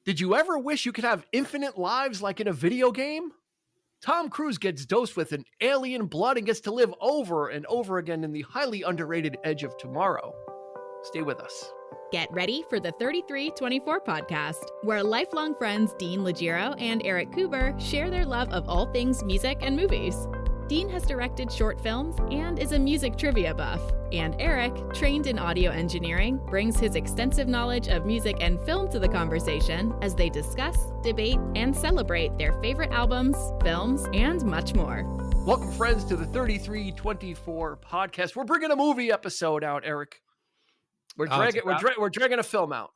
Did you ever wish you could have infinite lives like in a video game? Tom Cruise gets dosed with an alien blood and gets to live over and over again in the highly underrated Edge of Tomorrow. Stay with us. Get ready for the 3324 podcast, where lifelong friends Dean Legiro and Eric Kuber share their love of all things music and movies. Dean has directed short films and is a music trivia buff. And Eric, trained in audio engineering, brings his extensive knowledge of music and film to the conversation as they discuss, debate, and celebrate their favorite albums, films, and much more. Welcome, friends, to the 3324 podcast. We're bringing a movie episode out, Eric. We're dragging a film out.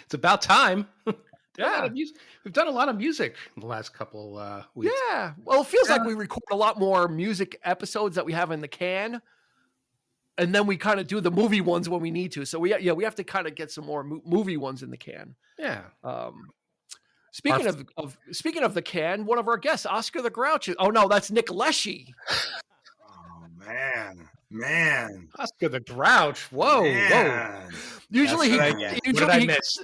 It's about time. Yeah. We've done a lot of music in the last couple weeks. Yeah. Well, it feels like we record a lot more music episodes that we have in the can. And then we kind of do the movie ones when we need to. So we have to kind of get some more movie ones in the can. Yeah. Speaking of the can, one of our guests, Oscar the Grouch. Oh no, that's Nick Leshi. Oh man. Oscar the Grouch. Whoa. Usually I miss?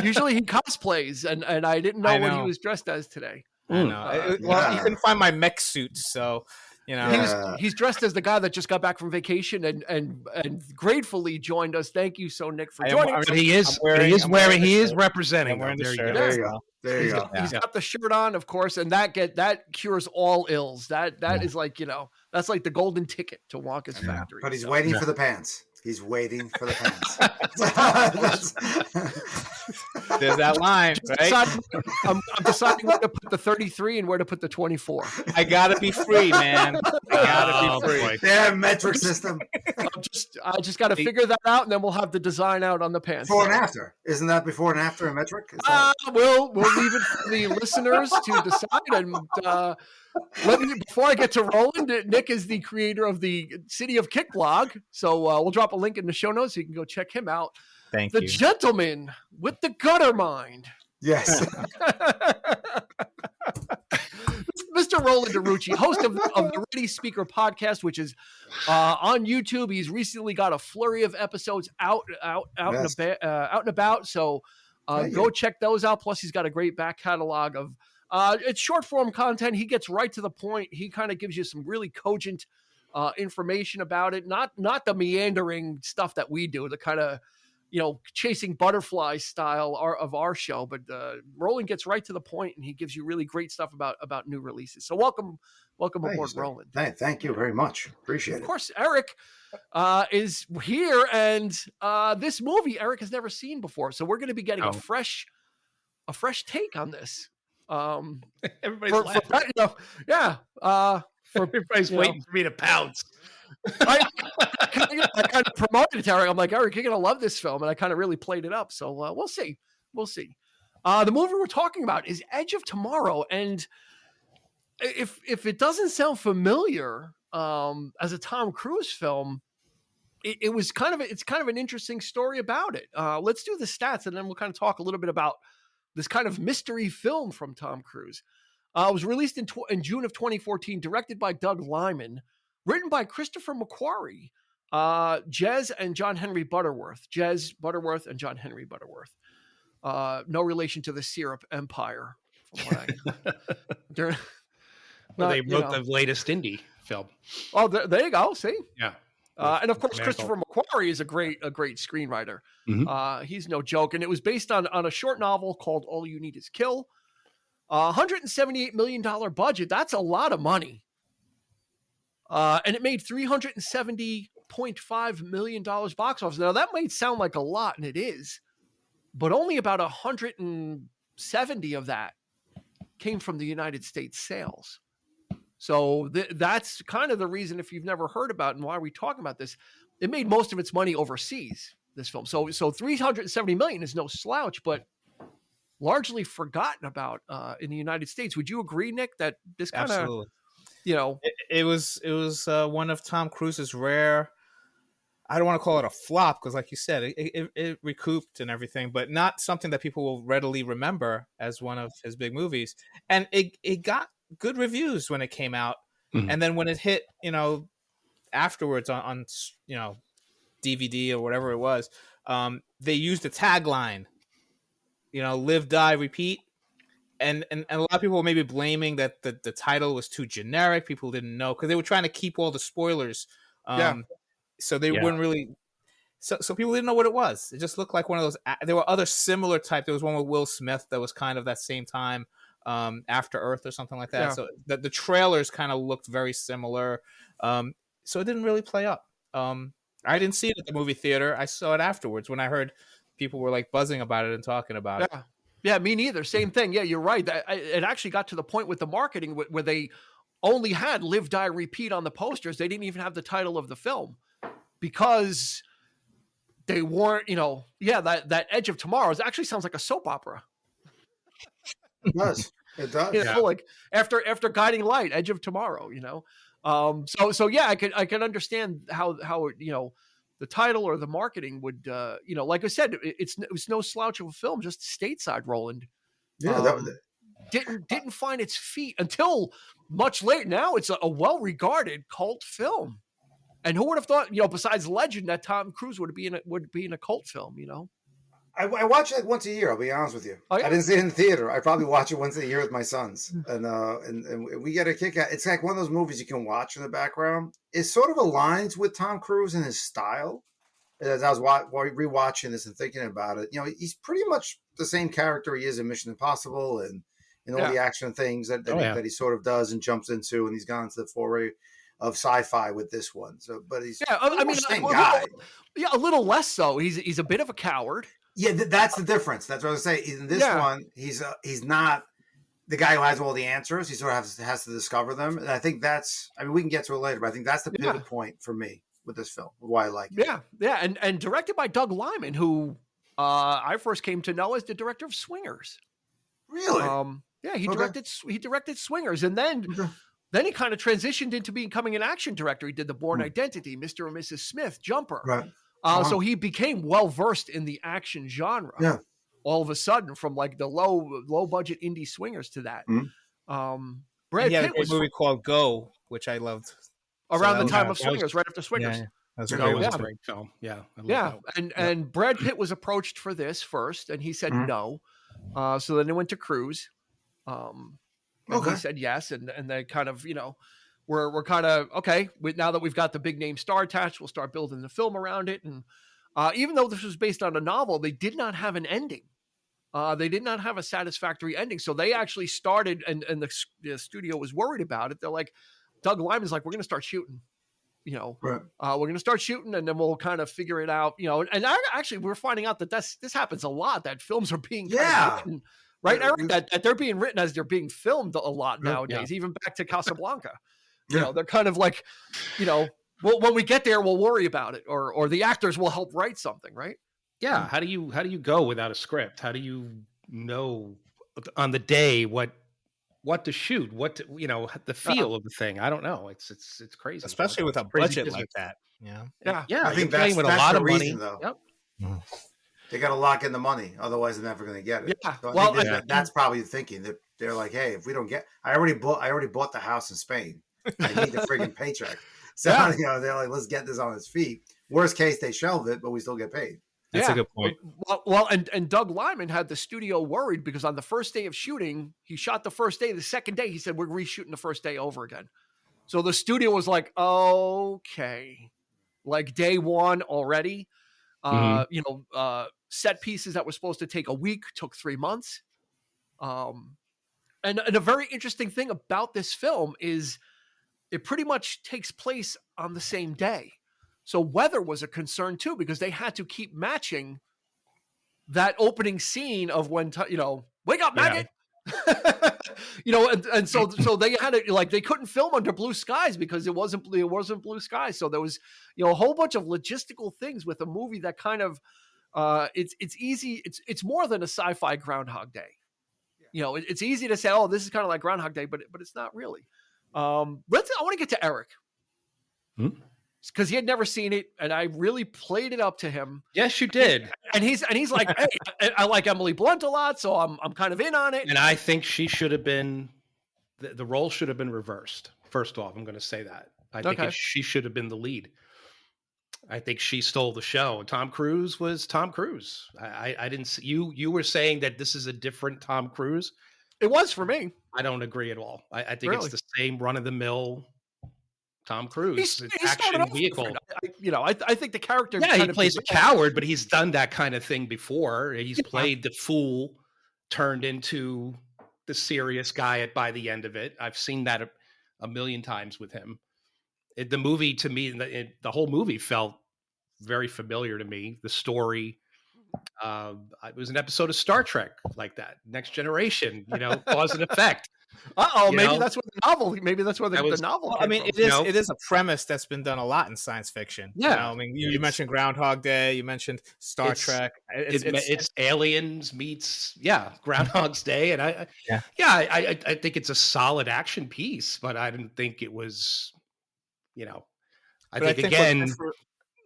Usually he cosplays, and I didn't know what he was dressed as today. I know. Well, you couldn't find my mech suit, so you know. He's dressed as the guy that just got back from vacation and gratefully joined us. Thank you, Nick, for joining us. He is representing. There you go. He's got the shirt on, of course, and that cures all ills. That is like, that's like the golden ticket to Wonka's factory. But he's waiting for the pants. He's waiting for the pants. There's that line, right? I'm deciding where to put the 33 and where to put the 24. I gotta be free, man. I gotta be free. Boy. Damn metric system. I just got to figure that out, and then we'll have the design out on the pants. Before and after. Isn't that before and after a metric? We'll leave it for the listeners to decide. And before I get to Roland, Nick is the creator of the City of Kick blog. So we'll drop a link in the show notes so you can go check him out. Thank you. The gentleman with the gutter mind. Yes. Mr. Roland Uruci, host of the Ready Speaker podcast, which is on YouTube. He's recently got a flurry of episodes out and about. So go check those out. Plus, he's got a great back catalog of it's short form content. He gets right to the point. He kind of gives you some really cogent information about it. Not the meandering stuff that we do, the kind of chasing butterflies style of our show, but Roland gets right to the point, and he gives you really great stuff about new releases. So welcome aboard, Roland. Thank you very much. Appreciate it. Of course, Eric is here, and this movie Eric has never seen before, so we're going to be getting a fresh take on this. Everybody's laughing. Everybody's waiting for me to pounce. I kind of promoted it to Eric. I'm like, Eric, you're going to love this film. And I kind of really played it up. So we'll see. The movie we're talking about is Edge of Tomorrow. And if it doesn't sound familiar as a Tom Cruise film, it's kind of an interesting story about it. Let's do the stats, and then we'll kind of talk a little bit about this kind of mystery film from Tom Cruise. It was released in June of 2014, directed by Doug Liman. Written by Christopher McQuarrie, Jez and John Henry Butterworth. Jez Butterworth and John Henry Butterworth. No relation to the Syrup Empire. They wrote the latest indie film. Oh, there you go. See? Yeah. And of course, Christopher McQuarrie is a great screenwriter. Mm-hmm. He's no joke. And it was based on a short novel called All You Need Is Kill. $178 million budget. That's a lot of money. And it made $370.5 million box office. Now, that might sound like a lot, and it is, but only about 170 of that came from the United States sales. So that's kind of the reason, if you've never heard about it and why we're talking about this, it made most of its money overseas, this film. So 370 million is no slouch, but largely forgotten about in the United States. Would you agree, Nick, that this kind of... It was one of Tom Cruise's rare, I don't want to call it a flop, because like you said, it recouped and everything, but not something that people will readily remember as one of his big movies. And it got good reviews when it came out. Mm-hmm. And then when it hit, afterwards on DVD or whatever it was, they used a tagline live, die, repeat. And a lot of people were maybe blaming that the title was too generic. People didn't know because they were trying to keep all the spoilers. So they wouldn't really. So people didn't know what it was. It just looked like one of those. There were other similar type. There was one with Will Smith that was kind of that same time, After Earth or something like that. Yeah. So the trailers kind of looked very similar. So it didn't really play up. I didn't see it at the movie theater. I saw it afterwards when I heard people were like buzzing about it and talking about it. Yeah, me neither. Same thing. Yeah, you're right. It actually got to the point with the marketing where they only had Live, Die, Repeat on the posters. They didn't even have the title of the film because they weren't, that Edge of Tomorrow actually sounds like a soap opera. It does. It does. Like after Guiding Light, Edge of Tomorrow, So yeah, I can understand how the title or the marketing would, like I said, it was no slouch of a film, just stateside, Roland. Yeah, didn't find its feet until much later. Now it's a well-regarded cult film, and who would have thought, besides legend, that Tom Cruise would be in a cult film, I watch it once a year. I'll be honest with you. Oh, yeah? I didn't see it in the theater. I probably watch it once a year with my sons, and we get a kick out. It's like one of those movies you can watch in the background. It sort of aligns with Tom Cruise and his style. As I was rewatching this and thinking about it, he's pretty much the same character he is in Mission Impossible and all the action things that he sort of does and jumps into, and he's gone into the foray of sci-fi with this one. So, but he's the same guy. A little less so. He's a bit of a coward. Yeah, that's the difference. That's what I was saying. In this one, he's not the guy who has all the answers. He sort of has to discover them. And I think we can get to it later, but I think that's the pivot point for me with this film, why I like it. Yeah, and directed by Doug Liman, who I first came to know as the director of Swingers. Really? He directed Swingers, and then he kind of transitioned into becoming an action director. He did The Bourne Identity, Mr. and Mrs. Smith, Jumper. Right. So he became well versed in the action genre. Yeah. All of a sudden, from like the low budget indie Swingers to that. Brad Pitt Pitt was a movie called Go, which I loved around the time of Swingers, right after Swingers. Yeah. That was a great film. Yeah. And Brad Pitt was approached for this first, and he said no. So then they went to Cruise. And he said yes, and they kind of, we're kind of okay. Now that we've got the big name star attached, we'll start building the film around it. And even though this was based on a novel, they did not have an ending. They did not have a satisfactory ending. So they actually started, and the studio was worried about it. They're like, Doug Liman's like, we're going to start shooting. We're going to start shooting, and then we'll kind of figure it out. And we're finding out that this happens a lot. That films are being written, right, Eric? That they're being written as they're being filmed a lot nowadays. Even back to Casablanca. They're kind of like, when we get there, we'll worry about it, or the actors will help write something, right? Yeah. How do you go without a script? How do you know on the day what to shoot? The feel of the thing? I don't know. It's crazy, especially with a budget like that. Yeah. I think that's with a lot of money. Though. Yep. They got to lock in the money, otherwise they're never going to get it. Yeah. So that's probably the thinking. That they're like, hey, if we don't get, I already bought the house in Spain. I need the friggin' paycheck. So they're like, let's get this on its feet. Worst case, they shelve it, but we still get paid. That's a good point. Well, and Doug Liman had the studio worried because on the first day of shooting, he shot the first day. The second day, he said, we're reshooting the first day over again. So the studio was like, okay, like day one already. Set pieces that were supposed to take a week took 3 months. And a very interesting thing about this film is it pretty much takes place on the same day. So weather was a concern too, because they had to keep matching that opening scene of when, wake up, maggot. And so they had it, like, they couldn't film under blue skies because it wasn't blue skies. So there was, a whole bunch of logistical things with a movie that kind of, it's easy. It's more than a sci-fi Groundhog Day. It's easy to say, oh, this is kind of like Groundhog Day, but it's not really. I want to get to Eric. Because he had never seen it, and I really played it up to him. Yes, you did. And he's like, hey, I like Emily Blunt a lot, so I'm kind of in on it. And I think she should have been, the role should have been reversed. First off, I'm going to say that. I think she should have been the lead. I think she stole the show. Tom Cruise was Tom Cruise. I didn't see you were saying that this is a different Tom Cruise. It was for me. I don't agree at all. I think Really? it's the same run of the mill Tom Cruise. It's He started action off vehicle. different. I think the character. Yeah, kind he of plays a developed. coward, but he's done that kind of thing before. He's played the fool turned into the serious guy by the end of it. I've seen that a million times with him. The movie, to me, the whole movie felt very familiar to me. The story, it was an episode of Star Trek like that. Next Generation, cause and effect. Maybe that's what the novel. Maybe that's where the novel. I mean, from. it is a premise that's been done a lot in science fiction. Yeah, I mean, you mentioned Groundhog Day, you mentioned Star Trek. It's Aliens meets Groundhog's Day, and I think it's a solid action piece, but I didn't think it was. I think again,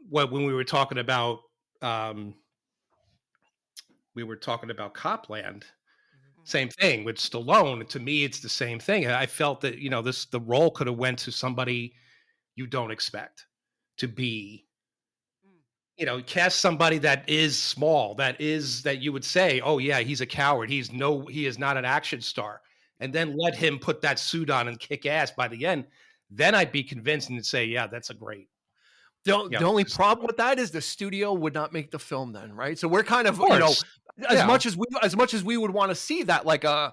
when we were talking about Copland. Same thing with Stallone. To me, it's the same thing. I felt that the role could have went to somebody you don't expect to be. Cast somebody that is small, that you would say, oh yeah, he's a coward. He is not an action star, and then let him put that suit on and kick ass by the end. Then I'd be convinced and say, yeah, that's a great. The only problem with that is the studio would not make the film then, right? So we're kind of as much as we would want to see that, like an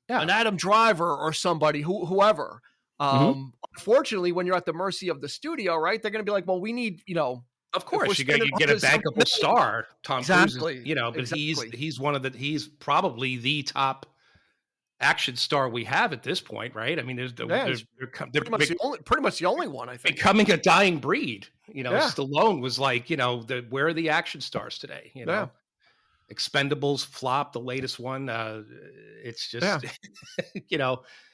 Adam Driver or somebody whoever. Unfortunately, when you're at the mercy of the studio, right, they're going to be like, well, we need, of course, you get a bankable star, Tom Cruise, but exactly. he's probably the top action star we have at this point, right? I mean, they're pretty much the only one, I think. Becoming a dying breed. Stallone was like, where are the action stars today? Expendables flop, the latest one. It's just,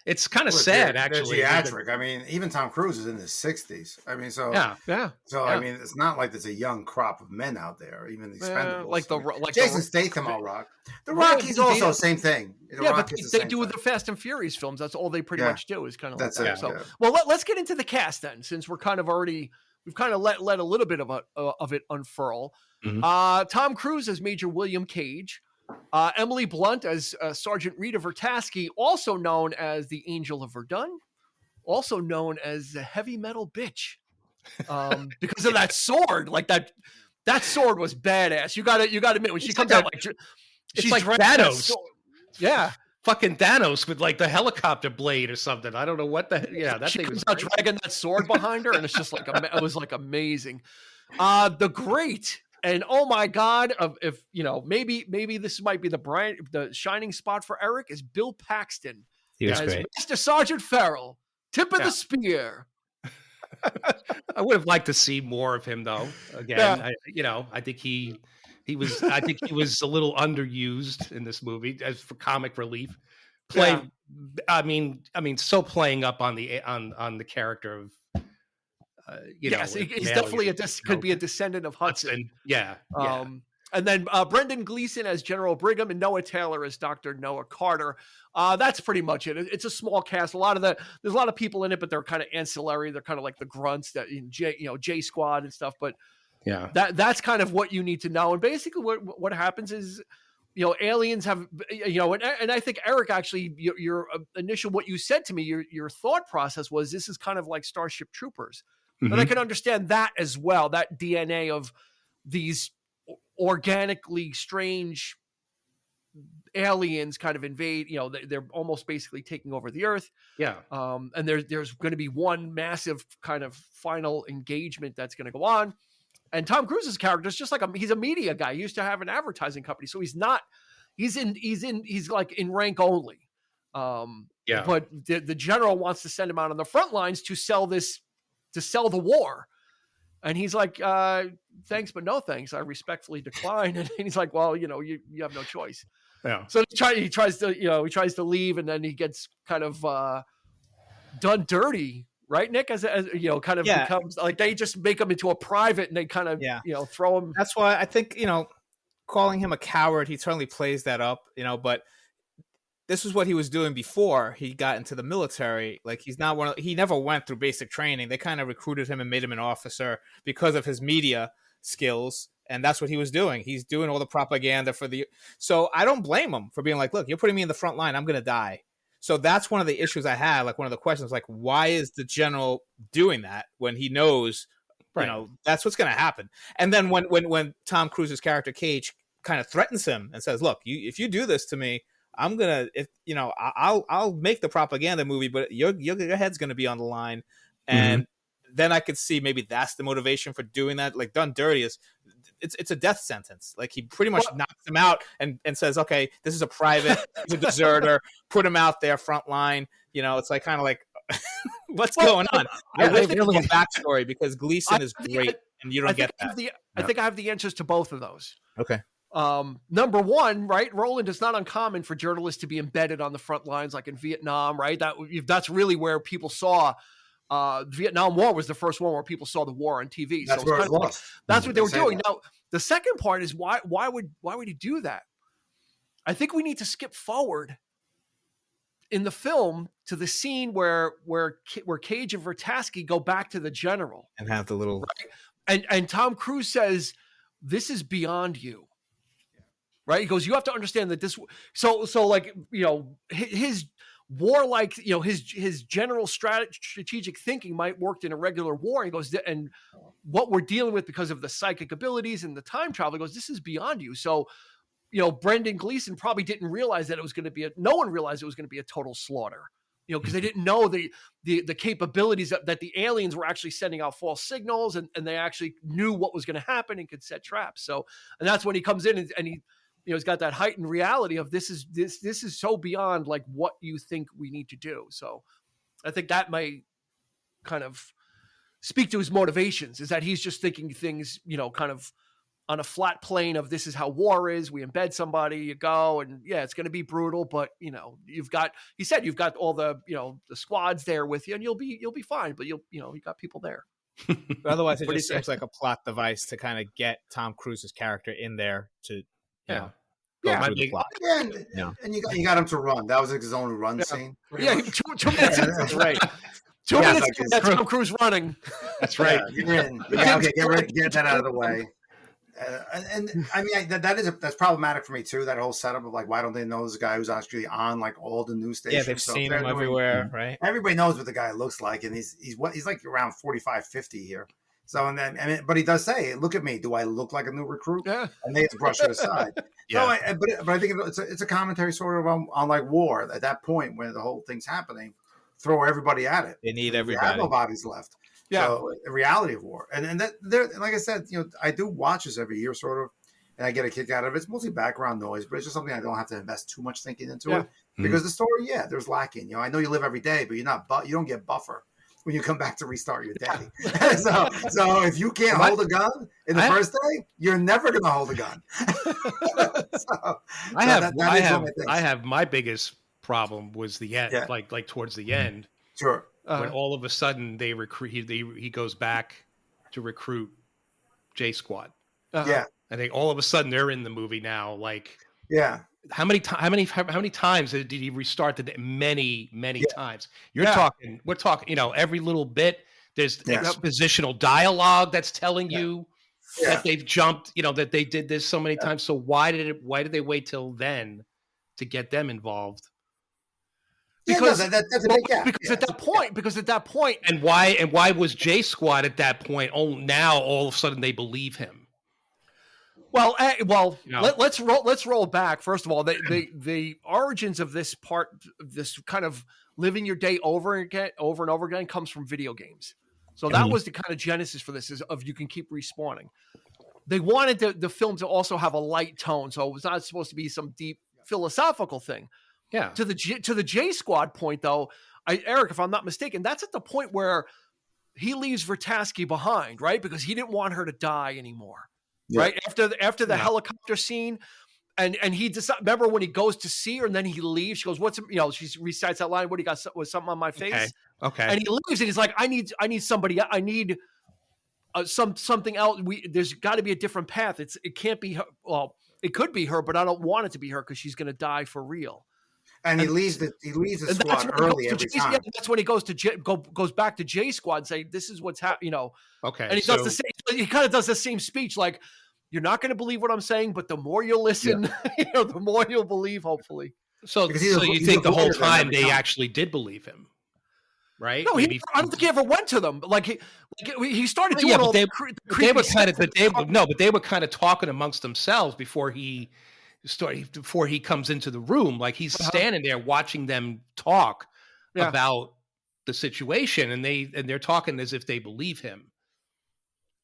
it's kind of sad, actually. Theatric. I mean, even Tom Cruise is in his 60s. I mean, so I mean, it's not like there's a young crop of men out there. Even the Expendables, Jason Statham, all Rock. The Rock, he's also same thing. But they do with the Fast and Furious films. That's all they pretty much do is kind of like that. So, well, let's get into the cast then, since we're kind of already. We've kind of let a little bit of it unfurl. Mm-hmm. Tom Cruise as Major William Cage, Emily Blunt as Sergeant Rita Vertasky, also known as the Angel of Verdun, also known as the Heavy Metal Bitch, because of that sword. Like that sword was badass. You got to admit when she comes out she's like Thanos. Yeah. Fucking Thanos with like the helicopter blade or something. I don't know what that she thing was out dragging that sword behind her, and it's just like it was like amazing. The great and oh my god, if maybe this might be the shining spot for Eric is Bill Paxton. He was great. Mr. Sergeant Farrell, tip of the spear. I would have liked to see more of him though. Again, I think he was a little underused in this movie as for comic relief. I mean, so playing up on the character of, yes, he's definitely could be a descendant of Hudson. Yeah. And then Brendan Gleeson as General Brigham and Noah Taylor as Dr. Noah Carter. That's pretty much it. It's a small cast. There's a lot of people in it, but they're kind of ancillary. They're kind of like the grunts that J Squad and stuff. But that's kind of what you need to know. And basically, what happens is, aliens have, and I think Eric actually, your initial what you said to me, your thought process was this is kind of like Starship Troopers. Mm-hmm. And I can understand that as well. That DNA of these organically strange aliens kind of invade, they're almost basically taking over the earth. And there's going to be one massive kind of final engagement that's going to go on. And Tom Cruise's character is just like he's a media guy. He used to have an advertising company. So he's like in rank only. But the general wants to send him out on the front lines to sell the war. And he's like, thanks, but no thanks. I respectfully decline. And he's like, well, you have no choice. Yeah. So he tries to leave, and then he gets kind of done dirty, right, Nick? As becomes like they just make him into a private, and they kind of throw him. That's why I think calling him a coward, he certainly plays that up, but this is what he was doing before he got into the military. Like he's not he never went through basic training. They kind of recruited him and made him an officer because of his media skills. And that's what he was doing. He's doing all the propaganda so I don't blame him for being like, look, you're putting me in the front line. I'm going to die. So that's one of the issues I had. Like one of the questions, like, why is the general doing that when he knows, that's what's going to happen? And then when Tom Cruise's character Cage kind of threatens him and says, look, if you do this to me, I'm going to, I'll make the propaganda movie, but your head's going to be on the line. And then I could see maybe that's the motivation for doing that. Like done dirty it's a death sentence. Like he pretty much knocks him out and says, okay, this is a private, he's a deserter, put him out there front line. It's like kind of like, what's going on? I wish there was a backstory because Gleason is great and you don't get that. I think I have the answers to both of those. Okay. Number one, right? Roland, it's not uncommon for journalists to be embedded on the front lines, like in Vietnam, right? That's really where people saw the Vietnam War was the first one where people saw the war on TV. That's where it was. That's what they were doing. Now, the second part is why would he do that? I think we need to skip forward in the film to the scene where Cage and Vertasky go back to the general and have the little and Tom Cruise says, "This is beyond you." Right? He goes, "You have to understand that this." So like his warlike, his general strategic thinking might work in a regular war. He goes, and what we're dealing with because of the psychic abilities and the time travel, he goes, this is beyond you. So, Brendan Gleeson probably didn't realize that it was going to be no one realized it was going to be a total slaughter, because they didn't know the capabilities that the aliens were actually sending out false signals and they actually knew what was going to happen and could set traps. So, and that's when he comes in and he, he's got that heightened reality of this is so beyond like what you think we need to do. So I think that might kind of speak to his motivations, is that he's just thinking things, kind of on a flat plane of this is how war is. We embed somebody, you go, and yeah, it's going to be brutal, but you've got all the, the squads there with you and you'll be fine, but you got people there. But otherwise it just seems like a plot device to kind of get Tom Cruise's character in there to, yeah. Through the plot. And you got him to run. That was like his own run scene. Yeah, 2 minutes. That's right. 2 minutes. That's Tom Cruise running. That's right. You're in. Okay, get that out of the way. And I mean, that's problematic for me too. That whole setup of like, why don't they know this guy who's actually on like all the news stations? Yeah, they've seen him everywhere, right? Everybody knows what the guy looks like, and he's like around 45, 50 here. So but he does say, "Look at me. Do I look like a new recruit?" Yeah, and they have to brush it aside. Yeah. So, but I think it's a commentary sort of on like war at that point when the whole thing's happening. Throw everybody at it. They need everybody. They have no bodies left. Yeah. So the reality of war, and that there, like I said, I do watch this every year, sort of, and I get a kick out of it. It's mostly background noise, but it's just something I don't have to invest too much thinking into it because the story, there's lacking. I know you live every day, but you don't get buffer when you come back to restart your day. so if you can't hold a gun in the first day, you're never going to hold a gun. I have my biggest problem was the end, like towards the end. Sure. When all of a sudden they recruit, he goes back to recruit J Squad. Yeah. I think all of a sudden they're in the movie now. Like, how many times did he restart the day? Many times. We're talking, every little bit. There's expositional dialogue that's telling you that they've jumped, that they did this so many times. So why did they wait till then to get them involved? Because that's a big gap. Because at that point, and why was J Squad at that point? Oh, now all of a sudden they believe him. Well, let's roll back. First of all, the origins of this kind of living your day over and over again comes from video games. So that was the kind of genesis for this, is of you can keep respawning. They wanted the film to also have a light tone, so it was not supposed to be some deep philosophical thing. Yeah. To the J Squad point, though, Eric, if I'm not mistaken, that's at the point where he leaves Vertasky behind, right? Because he didn't want her to die anymore, right? After the helicopter scene, and he decides. Remember when he goes to see her and then he leaves? She goes, "What's?" She recites that line. "What do you got? Was something on my face?" Okay. And he leaves, and he's like, "I need somebody. I need something else. There's got to be a different path. It can't be her. Well, it could be her, but I don't want it to be her because she's going to die for real." And he leaves the And squad early every time. Yeah, that's when he goes to goes back to J Squad and say, "This is what's happening." Okay. And he does the same. He kind of does the same speech, like, "You're not going to believe what I'm saying, but the more you listen, the more you'll believe. Hopefully." So you think the whole time they actually did believe him, right? No, I don't think he ever went to them. Like he started doing all the creepy stuff. But they were kind of talking amongst themselves before he comes into the room. Like he's standing there watching them talk about the situation, and they're talking as if they believe him.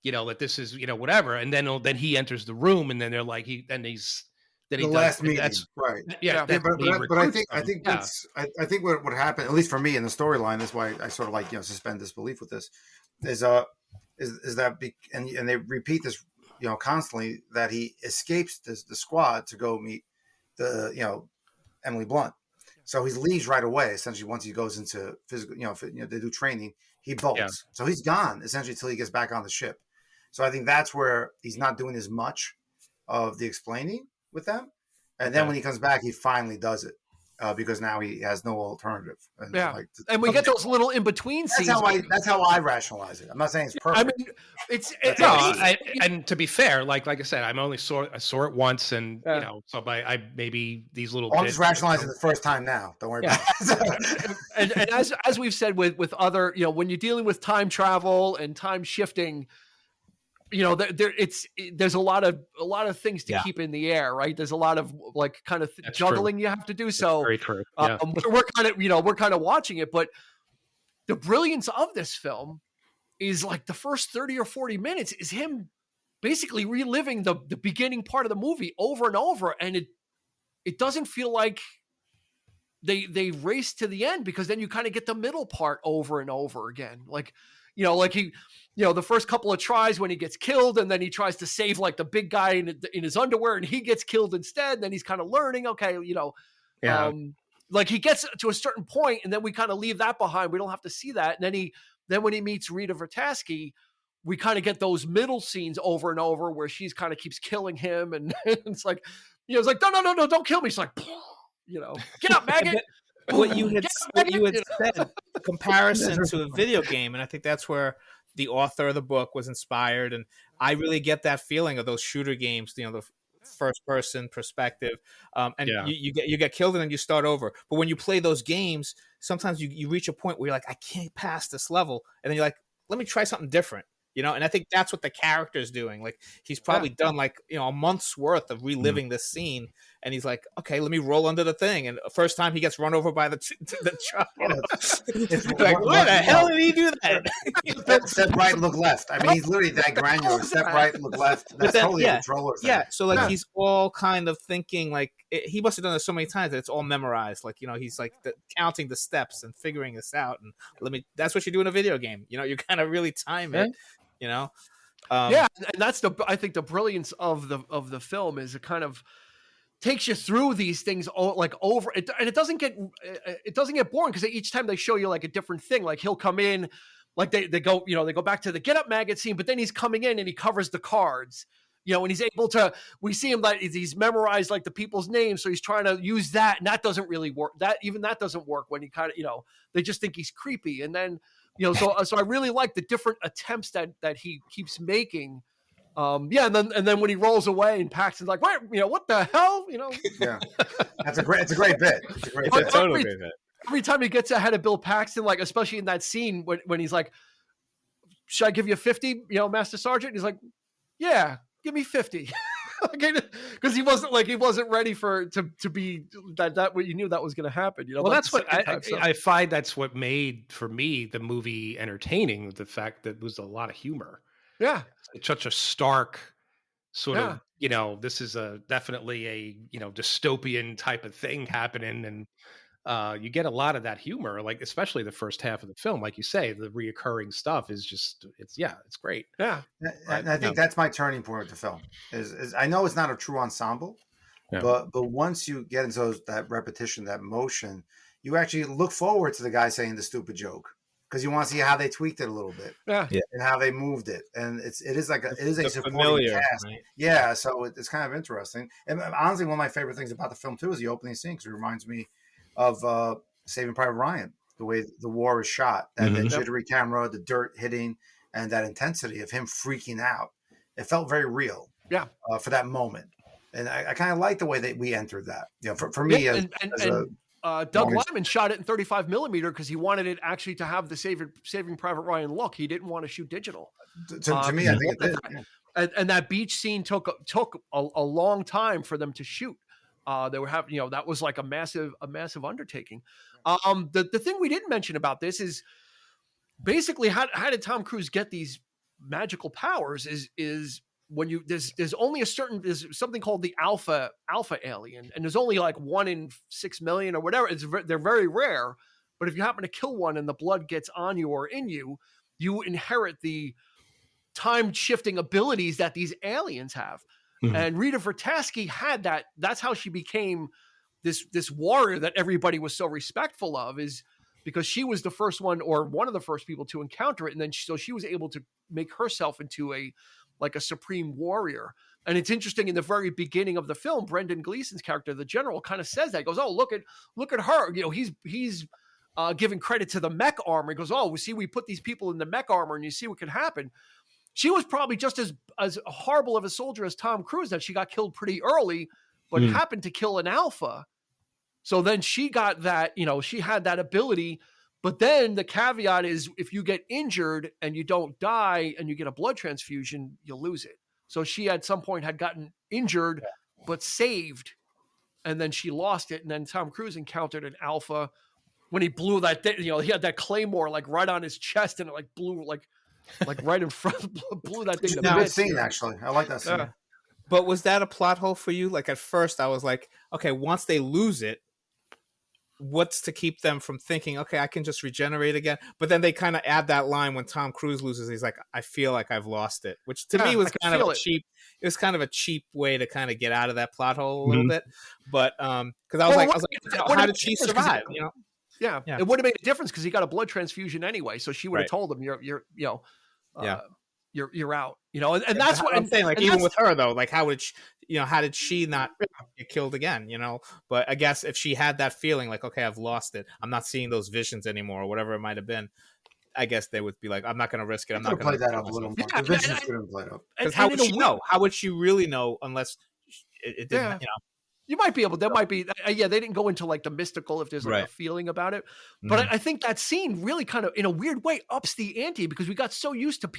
That this is whatever, and then he enters the room, and then they're like the last meeting, right? But I think what happened, at least for me in the storyline, that's why I sort of suspend disbelief with this, is that and they repeat this constantly, that he escapes the squad to go meet the Emily Blunt. So he leaves right away. Essentially, once he goes into physical, they do training, he bolts. Yeah. So he's gone essentially until he gets back on the ship. So I think that's where he's not doing as much of the explaining with them. And then when he comes back, he finally does it because now he has no alternative. And and we get those little in between scenes. That's how I rationalize it. I'm not saying it's perfect. I mean, and to be fair, like I said, I saw it once, and so I maybe these little. I'm just rationalizing the first time now. Don't worry about it. and as we've said with other, when you're dealing with time travel and time shifting, there's a lot of things to keep in the air, right? There's a lot of juggling you have to do. So very true. We're kind of watching it, but the brilliance of this film is like the first 30 or 40 minutes is him basically reliving the beginning part of the movie over and over, and it doesn't feel like they race to the end, because then you kind of get the middle part over and over again, like he. The first couple of tries when he gets killed, and then he tries to save like the big guy in his underwear, and he gets killed instead. And then he's kind of learning, like he gets to a certain point, and then we kind of leave that behind. We don't have to see that. And then when he meets Rita Vertasky, we kind of get those middle scenes over and over where she's kind of keeps killing him, and it's like, it's like, no, don't kill me. She's like, get up, maggot. What you had said, comparison to a video game, and I think that's where the author of the book was inspired, and I really get that feeling of those shooter games, the first person perspective, and you get killed and then you start over. But when you play those games, sometimes you reach a point where you're like, I can't pass this level, and then you're like, let me try something different. And I think that's what the character's doing. Like he's probably done a month's worth of reliving this scene, and he's like, okay, let me roll under the thing. And the first time he gets run over by the truck, it's like, why the hell did he do that? Step right and look left. I mean, he's literally that granular. Step right and look left. That's totally a controller thing. Yeah, so he's all kind of thinking he must have done this so many times that it's all memorized. He's counting the steps and figuring this out. And that's what you do in a video game. You kind of really time it. And that's I think the brilliance of the film is it kind of takes you through these things over it, and it doesn't get boring, because each time they show you like a different thing. Like he'll come in, like they go back to the Get Up maggot scene, but then he's coming in and he covers the cards, and he's able to, we see him like he's memorized like the people's names, so he's trying to use that, and that doesn't really work. That doesn't work when he kind of they just think he's creepy, and then so I really like the different attempts that he keeps making. And then when he rolls away and Paxton's like, what the hell? Yeah, it's a great bit. It's a great bit. Totally great bit. Every time he gets ahead of Bill Paxton, like especially in that scene when he's like, should I give you 50, Master Sergeant? He's like, yeah, give me 50. Because he wasn't ready to be that you knew that was going to happen. Well, that's what I find. That's what made for me the movie entertaining. The fact that there was a lot of humor. Yeah, it's such a stark sort of. This is definitely a dystopian type of thing happening, and you get a lot of that humor, like especially the first half of the film. Like you say, the reoccurring stuff is just it's great. Yeah, and I think that's my turning point with the film. Is I know it's not a true ensemble, but once you get into that repetition, that motion, you actually look forward to the guy saying the stupid joke, because you want to see how they tweaked it a little bit, and how they moved it, and it is a supporting cast, right? Yeah. So it's kind of interesting, and honestly, one of my favorite things about the film too is the opening scene, because it reminds me of Saving Private Ryan, the way the war is shot, that Mhm. jittery camera, the dirt hitting, and that intensity of him freaking out. It felt very real. Yeah. For that moment. And I kind of like the way that we entered that. You know, for Yeah, me, Doug Lyman shot it in 35 millimeter because he wanted it actually to have the Saving Private Ryan look. He didn't want to shoot digital. to me, I think it did. Yeah. And that beach scene took a long time for them to shoot. They were having, that was like a massive undertaking. The thing we didn't mention about this is basically how did Tom Cruise get these magical powers? Is when there's only there's something called the alpha alien, and there's only like 1 in 6 million or whatever. They're very rare, but if you happen to kill one and the blood gets on you or in you, you inherit the time shifting abilities that these aliens have. Mm-hmm. And Rita Vertasky had that. That's how she became this warrior that everybody was so respectful of, is because she was the first one, or one of the first people, to encounter it. And then she was able to make herself into a supreme warrior. And it's interesting, in the very beginning of the film, Brendan Gleeson's character, the general, kind of says that. He goes, "Oh, look at her." He's giving credit to the mech armor. He goes, "Oh, we put these people in the mech armor and you see what can happen." She was probably just as horrible of a soldier as Tom Cruise, that she got killed pretty early, but happened to kill an alpha. So then she got that, she had that ability. But then the caveat is, if you get injured and you don't die and you get a blood transfusion, you lose it. So she at some point had gotten injured, but saved, and then she lost it. And then Tom Cruise encountered an alpha when he blew that, he had that claymore like right on his chest, and it like blew like right in front, blew that thing. It's a good scene, actually. I like that scene. But was that a plot hole for you? Like, at first I was like, okay, once they lose it, what's to keep them from thinking, okay, I can just regenerate again? But then they kind of add that line when Tom Cruise loses. He's like, I feel like I've lost it, which to me was kind of cheap. It was kind of a cheap way to kind of get out of that plot hole a little bit. But because I was like, how did she survive? Yeah, it would have made a difference because he got a blood transfusion anyway. So she would have told him, you're out. And that's what I'm saying. Like, even with her though, like, how did she not get killed again? But I guess if she had that feeling, like, okay, I've lost it, I'm not seeing those visions anymore, or whatever it might have been, I guess they would be like, I'm not going to risk it. I'm not going to play that up a little more. The visions couldn't play up. Because how would she know? How would she really know unless it didn't? You might be able. There might be. They didn't go into like the mystical if there's like a feeling about it. But I think that scene really kind of, in a weird way, ups the ante, because we got so used to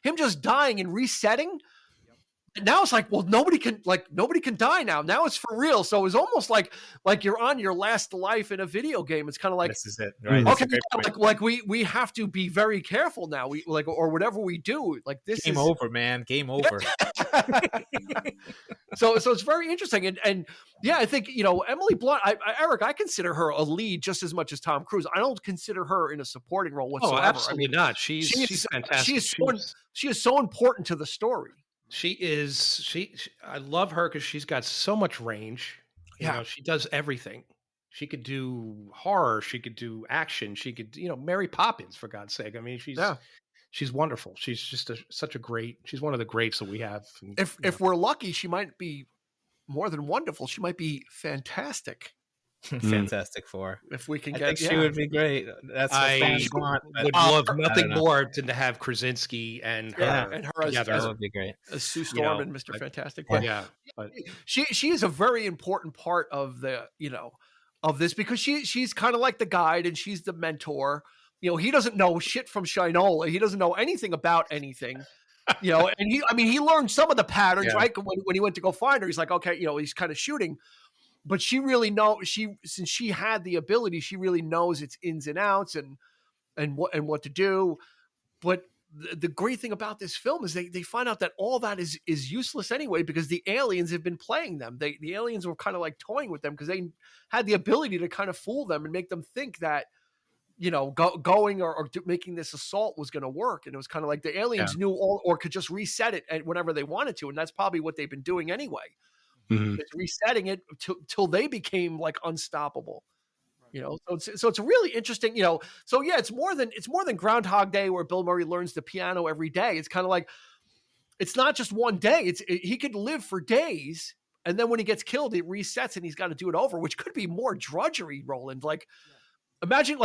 him just dying and resetting. And now it's like, well, nobody can die now. Now it's for real. So it's almost like you're on your last life in a video game. It's kind of like, this is it, right? Okay, we have to be very careful now. We or whatever we do, like, this game over, man. Game over. So it's very interesting, and I think Emily Blunt. Eric, I consider her a lead just as much as Tom Cruise. I don't consider her in a supporting role whatsoever. Oh, absolutely not. She's fantastic. She is so important to the story. She is. I love her because she's got so much range. She does everything. She could do horror. She could do action. She could, Mary Poppins, for God's sake. I mean, she's wonderful. She's just such a great. She's one of the greats that we have. If we're lucky, she might be more than wonderful. She might be fantastic. Fantastic Four. If we can I think she would be great. That's what fans want. Would love nothing more than to have Krasinski and her. And her together. That would be great. As Sue Storm and Mr. Fantastic. But, but she is a very important part of the of this, because she's kind of like the guide and she's the mentor. He doesn't know shit from Shinola. He doesn't know anything about anything. And he learned some of the patterns, right? When he went to go find her, he's like, okay, he's kind of shooting. But she really since she had the ability, she really knows its ins and outs and what to do. But the great thing about this film is they find out that all that is useless anyway, because the aliens have been playing them. The aliens were kind of like toying with them, because they had the ability to kind of fool them and make them think that going or making this assault was going to work. And it was kind of like the aliens knew all, or could just reset it at whenever they wanted to. And that's probably what they've been doing anyway. It's resetting it till they became like unstoppable. So it's really interesting. It's more than Groundhog Day, where Bill Murray learns the piano every day. It's kind of like, it's not just one day. He could live for days And then when he gets killed, it resets and he's got to do it over, which could be more drudgery, Roland. Like, imagine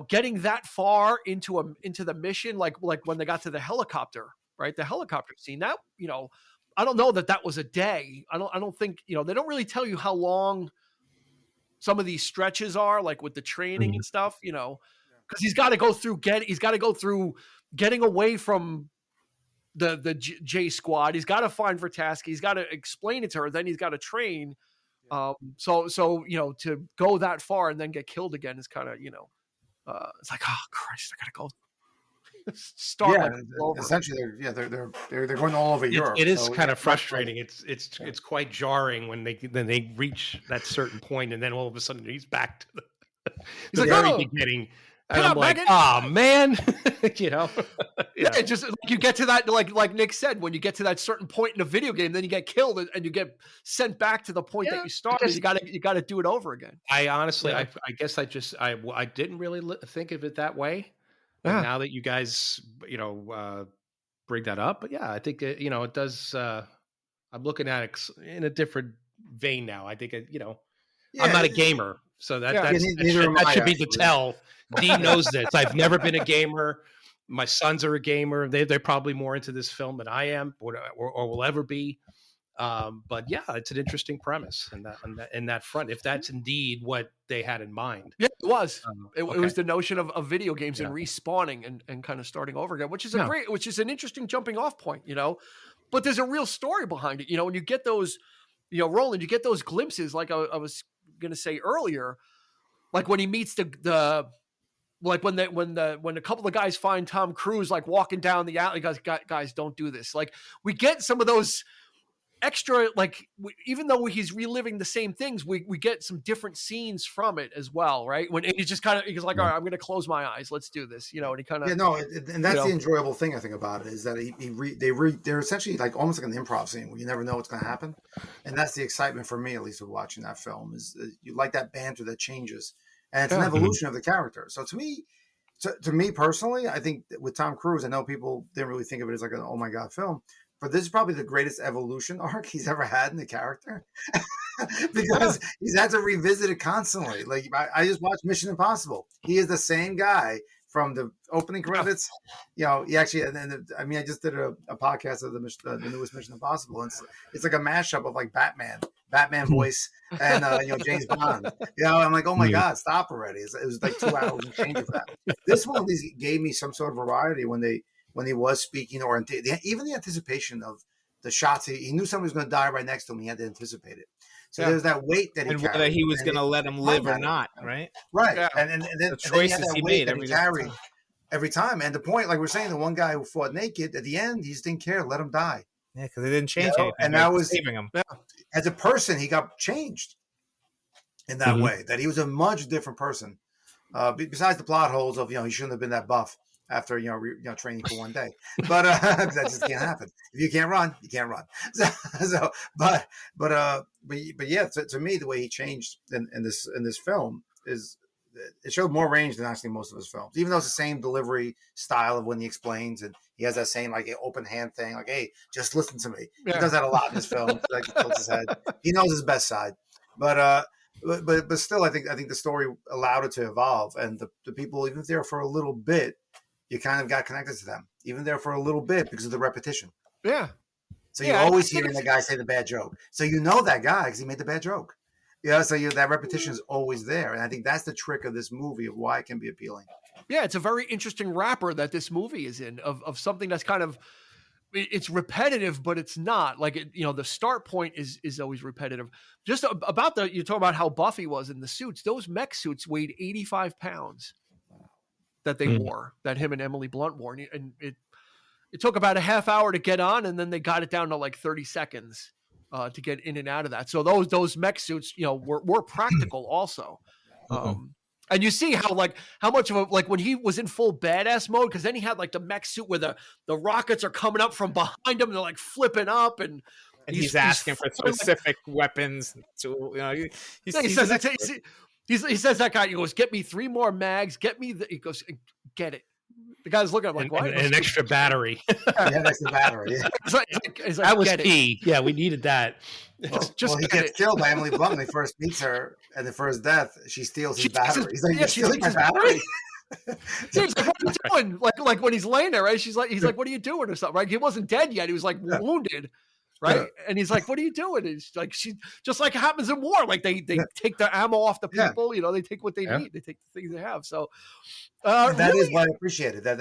getting that far into the mission, like when they got to the helicopter, right? The helicopter scene that, I don't know that was a day. I don't think, they don't really tell you how long some of these stretches are, like with the training and stuff, because he's got to go through getting away from the J squad. He's got to find Vertaski. He's got to explain it to her. Then he's got to train. So to go that far and then get killed again is kind of, it's like, oh Christ, I gotta go start. Essentially, they're going all over Europe. It is kind of frustrating. It's quite jarring when they reach that certain point, and then all of a sudden he's back to the very beginning. And I'm like, oh man, Yeah, just like you get to that, like Nick said, when you get to that certain point in a video game, then you get killed and you get sent back to the point that you started. You got to do it over again. I honestly, I guess I didn't really think of it that way. Yeah. Now that you guys, bring that up, but yeah, I think it does. I'm looking at it in a different vein now. I think I'm not a gamer, so that should be the tell. Dean knows this. I've never been a gamer. My sons are a gamer. They're probably more into this film than I am, or will ever be. But yeah, it's an interesting premise in that front. If that's indeed what they had in mind, yeah, it was. It was the notion of video games and respawning and kind of starting over again, which is which is an interesting jumping off point, But there's a real story behind it, When you get those, Roland, you get those glimpses, like I was going to say earlier, like when he meets like when a couple of guys find Tom Cruise like walking down the alley, guys, don't do this. Like we get some of those extra, like even though he's reliving the same things, we get some different scenes from it as well, right? When he's just he's like, all right, I'm going to close my eyes, let's do this, and he kind of and that's the enjoyable thing I think about it is that they're essentially like almost like an improv scene where you never know what's going to happen, and that's the excitement for me, at least, of watching that film is you like that banter that changes. And it's an evolution of the character. So to me personally, I think with Tom Cruise, I know people didn't really think of it as like an oh my God film, but this is probably the greatest evolution arc he's ever had in the character because he's had to revisit it constantly. Like I just watched Mission Impossible. He is the same guy from the opening credits. He actually, I just did a podcast of the newest Mission Impossible. And it's like a mashup of like Batman voice and James Bond. I'm like, oh my God, stop already! It was like 2 hours and change of that. This one at least gave me some sort of variety when he was speaking, or even the anticipation of the shots. He knew somebody was going to die right next to him. He had to anticipate it. So there's that weight that he carried, whether he was going to let him live or not, right? Right, yeah. and then the choices he made every time. And the point, like we're saying, the one guy who fought naked at the end, he just didn't care, let him die. Yeah, because they didn't change anything. And that was saving him. As a person, he got changed in that way. That he was a much different person. Besides the plot holes of he shouldn't have been that buff after training for one day, but that just can't happen. If you can't run, you can't run. But yeah, to me, the way he changed in this film is it showed more range than actually most of his films. Even though it's the same delivery style of when he explains, and he has that same like open hand thing, like, "Hey, just listen to me." Yeah. He does that a lot in his film. Like he tilts his head. He knows his best side, but still, I think the story allowed it to evolve, and the people, even if they're for a little bit, you kind of got connected to them, even there for a little bit because of the repetition. Yeah. So you're always hearing the guy say the bad joke. So that guy because he made the bad joke. So that repetition is always there. And I think that's the trick of this movie of why it can be appealing. Yeah, it's a very interesting wrapper that this movie is in of something that's kind of, it's repetitive, but it's not. Like, the start point is always repetitive. Just about you talk about how buff he was in the suits. Those mech suits weighed 85 pounds. That they wore, that him and Emily Blunt wore. And it took about a half hour to get on, and then they got it down to like 30 seconds to get in and out of that. So those mech suits, were practical also. And you see how much of when he was in full badass mode, because then he had like the mech suit where the rockets are coming up from behind him and they're like flipping up, and he's asking for specific weapons. He says that guy, he goes, "Get me 3 more mags. Get me he goes, "Get it." The guy's looking at him like, what? And an extra battery. Yeah, that's the battery. Yeah. He's like, That was get it. key. Yeah, we needed that. Just he get gets it. killed by Emily Blunt when he first meets her, and the first death, she steals his She takes battery. He's like, yeah, "You're she stealing takes my his battery." She's like, what are you doing? Like when he's laying there, right? He's like, what are you doing or something, right? He wasn't dead yet. He was like wounded, right? Yeah. And he's like, what are you doing? And she's like, she just like it happens in war. Like they take the ammo off the people. You know, they take what they need. They take the things they have. So that really, is what I appreciated. That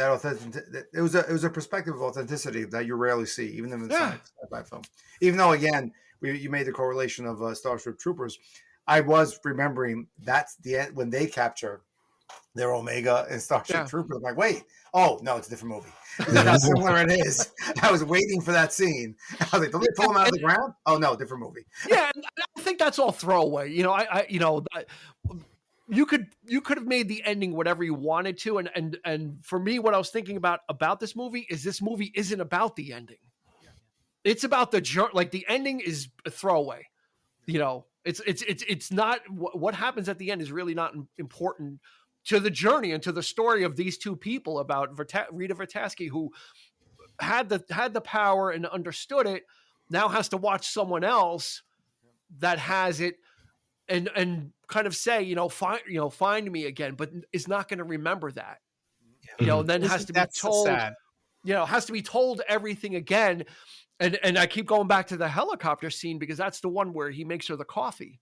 it was a perspective of authenticity that you rarely see, even in the sci-fi film. Even though, again, you made the correlation of Starship Troopers. I was remembering that's the end when they capture their Omega and Starship Troopers. I'm like, wait, oh no, it's a different movie. That's how similar it is. I was waiting for that scene. I was like, don't they pull him out of the ground? Oh no, different movie. Yeah, and I think that's all throwaway. You know, you could have made the ending whatever you wanted to, and for me, what I was thinking about this movie isn't about the ending. It's about the journey. Like the ending is a throwaway. You know, it's not what happens at the end is really not important to the journey and to the story of these two people about Rita Vertasky, who had the power and understood it, now has to watch someone else that has it and kind of say, find me again, but is not going to remember that. You know, and then has to be told, has to be told everything again. And I keep going back to the helicopter scene because that's the one where he makes her the coffee.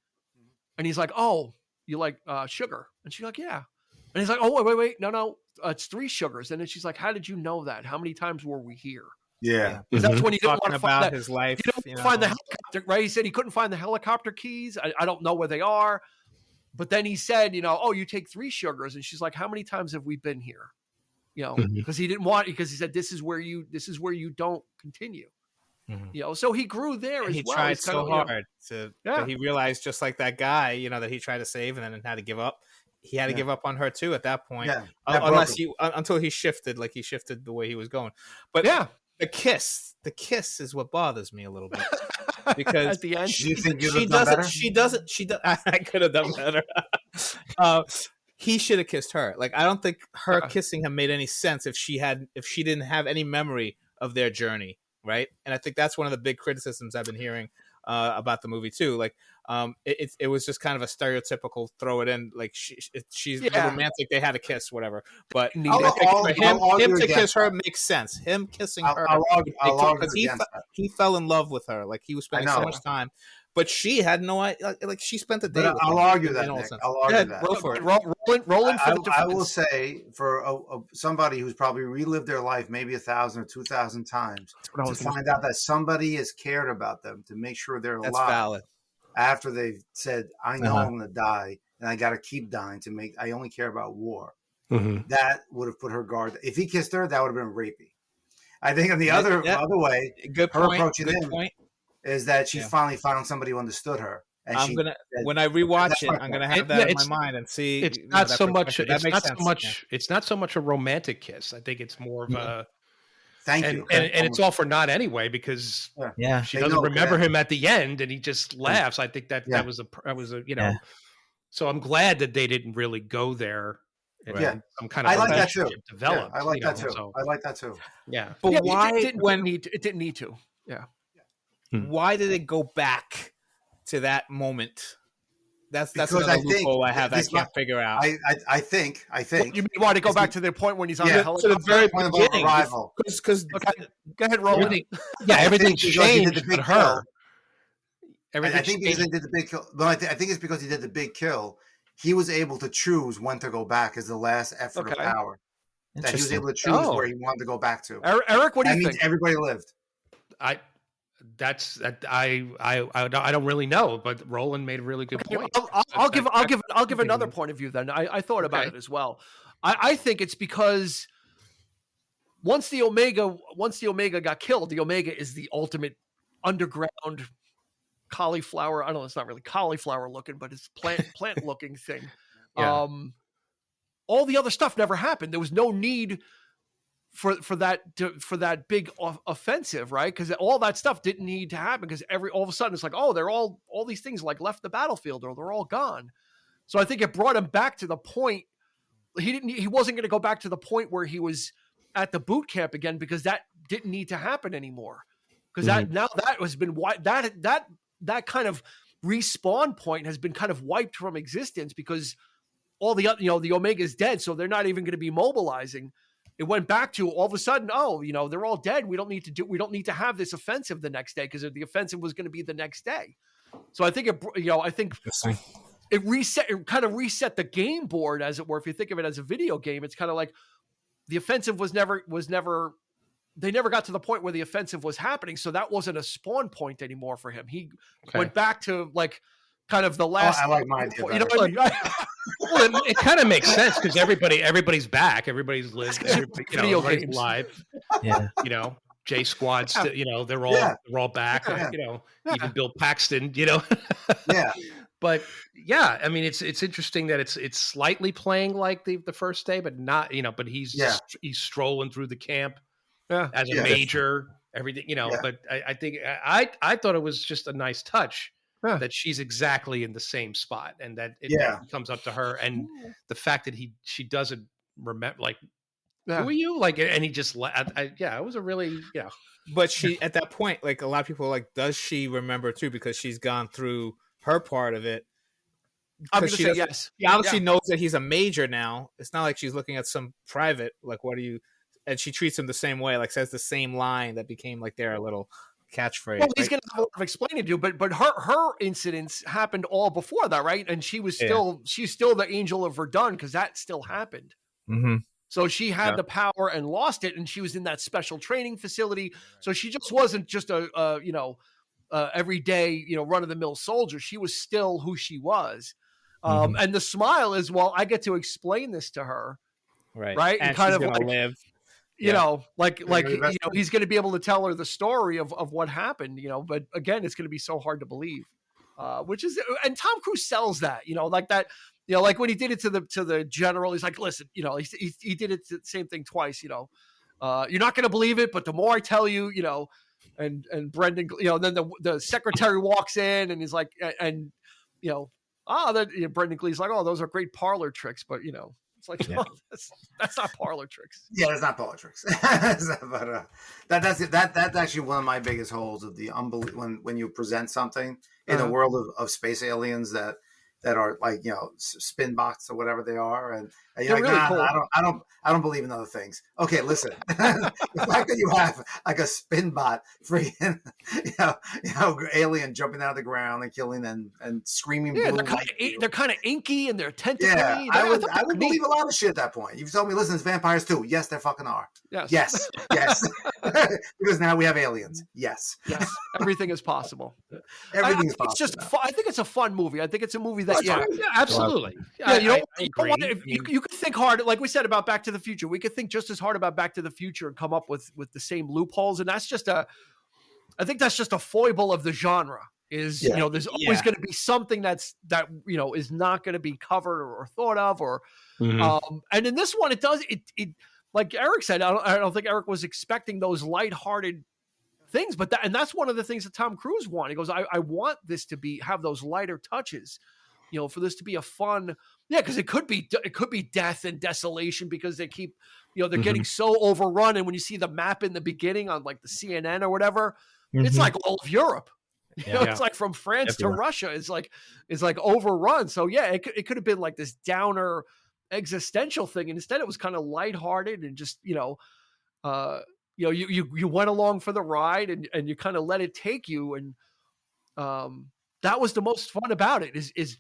And he's like, oh, you like sugar? And she's like, yeah. And he's like, oh, wait, no, it's 3 sugars. And then she's like, how did you know that? How many times were we here? Yeah. Because that's when he didn't Talking want to find about his life. He didn't find the helicopter, right? He said he couldn't find the helicopter keys. I don't know where they are. But then he said, oh, you take 3 sugars. And she's like, how many times have we been here? You know, because he said, this is where you don't continue. You know, so he grew there as he well. Tried so hard that he realized, just like that guy, that he tried to save and then had to give up. He had to give up on her too at that point, until he shifted the way he was going. But the kiss is what bothers me a little bit because at the end, she doesn't. I could have done better. He should have kissed her. Like I don't think her kissing him made any sense if she didn't have any memory of their journey. Right. And I think that's one of the big criticisms I've been hearing about the movie, too. Like it was just kind of a stereotypical throw it in. Like she's romantic. They had a kiss, whatever. But him to kiss her makes sense. Him kissing her because he fell in love with her. Like he was spending so much time. But she had no idea. Like she spent the day. I'll argue that. I'll argue that. Go for it. Roland. I will say for somebody who's probably relived their life maybe 1,000 or 2,000 times to find out that somebody has cared about them to make sure they're alive. That's valid. After they've said, "I know I'm going to die, and I got to keep dying to make. I only care about war." That would have put her guard. If he kissed her, that would have been rapey. I think on the other way, good her point. approaching Good him point. is that she finally found somebody who understood her. And when I rewatch it, I'm gonna have that in my mind and see. It's not so much. It's not so much a romantic kiss. I think it's more of a. Thank you. And it's all for naught anyway because she doesn't remember him at the end and he just laughs. I think that was a So I'm glad that they didn't really go there. Some kind of relationship developed. I like that too. I like that too. Yeah. But why it didn't need to. Yeah. Why did it go back to that moment? That's another loophole I have. I can't figure out. I think. Well, you mean why to go back to the point when he's on the helicopter? To the very point beginning. of arrival. Because go ahead, Roland. Everything changed with her. I think because he did the big kill. No, I think it's because he did the big kill. He was able to choose when to go back as the last effort of power. That he was able to choose where he wanted to go back to. Eric, what do you think? Everybody lived. I don't really know, but Roland made a really good point. I'll give another point of view then. I thought about it as well. I think it's because once the Omega got killed, the Omega is the ultimate underground cauliflower. I don't know, it's not really cauliflower looking, but it's plant looking thing. All the other stuff never happened. There was no need for that big offensive, right? Because all that stuff didn't need to happen because all of a sudden it's like, oh, they're all these things like left the battlefield or they're all gone. So I think it brought him back to the point he wasn't going to go back to the point where he was at the boot camp again, because that didn't need to happen anymore. Because that has been that kind of respawn point has been kind of wiped from existence, because all the the Omega's dead, so they're not even going to be mobilizing. It went back to all of a sudden, they're all dead. We don't need to have this offensive the next day, because the offensive was going to be the next day. So I think it kind of reset the game board, as it were. If you think of it as a video game, it's kind of like the offensive was never they never got to the point where the offensive was happening. So that wasn't a spawn point anymore for him. He went back to like kind of the last. I like my idea. Well, it kind of makes sense, because everybody's back. Everybody's lived. Everybody's live. Yeah. J Squad's. They're all back. Yeah. Even Bill Paxton. Yeah. But yeah, I mean, it's interesting that it's slightly playing like the first day, but not. But he's strolling through the camp as a major. Everything. But I think I thought it was just a nice touch. That she's exactly in the same spot, and that it comes up to her, and the fact that she doesn't remember, like, who are you? Like, and he just, it was a really, But she, at that point, like, a lot of people are like, does she remember too? Because she's gone through her part of it. I'm going to say yes. She obviously knows that he's a major now. It's not like she's looking at some private, like, what are you? And she treats him the same way, like, says the same line that became like their little catchphrase. Well, he's going to have a lot of explaining to do, but her incidents happened all before that, right? And she was she's still the Angel of Verdun, because that still happened. Mm-hmm. So she had the power and lost it, and she was in that special training facility. So she just wasn't just a everyday run of the mill soldier. She was still who she was. And the smile is, well, I get to explain this to her, right? And kind she's of gonna like live. he's going to be able to tell her the story of what happened, but again, it's going to be so hard to believe, and Tom Cruise sells that, like that, like when he did it to the general, he's like, listen, he did it the same thing twice, you're not going to believe it, but the more I tell you, and Brendan, then the secretary walks in and he's like, Brendan Glee's like, oh, those are great parlor tricks, but it's like, no, that's not parlor tricks. Yeah, that's not parlor tricks. But that's actually one of my biggest holes of the unbelief when you present something in the world of space aliens that are like spin bots or whatever they are, and you're like, really cool. I don't believe in other things. Okay, listen, the fact that you have like a spin bot freaking alien jumping out of the ground and killing and screaming. Yeah, they're kind of inky and they're tentacly. Yeah, I would believe a lot of shit at that point. You've told me, listen, it's vampires too. Yes, they fucking are. Yes. Because now we have aliens. Yes, everything is possible. Everything is possible. It's just I think it's a fun movie. I think it's a movie that absolutely. You could think hard, like we said about Back to the Future. We could think just as hard about Back to the Future and come up with the same loopholes, and I think that's just a foible of the genre. There's always going to be something that is not going to be covered or thought of, or and in this one it like Eric said, I don't think Eric was expecting those lighthearted things, but that's one of the things that Tom Cruise wanted. He goes, I want this to have those lighter touches, for this to be a fun, because it could be death and desolation, because they keep, they're getting so overrun. And when you see the map in the beginning on like the CNN or whatever, it's like all of Europe. It's like from France to Russia. It's like overrun. So it could have been like this downer existential thing, and instead it was kind of lighthearted and just you went along for the ride and you kind of let it take you, and that was the most fun about it, is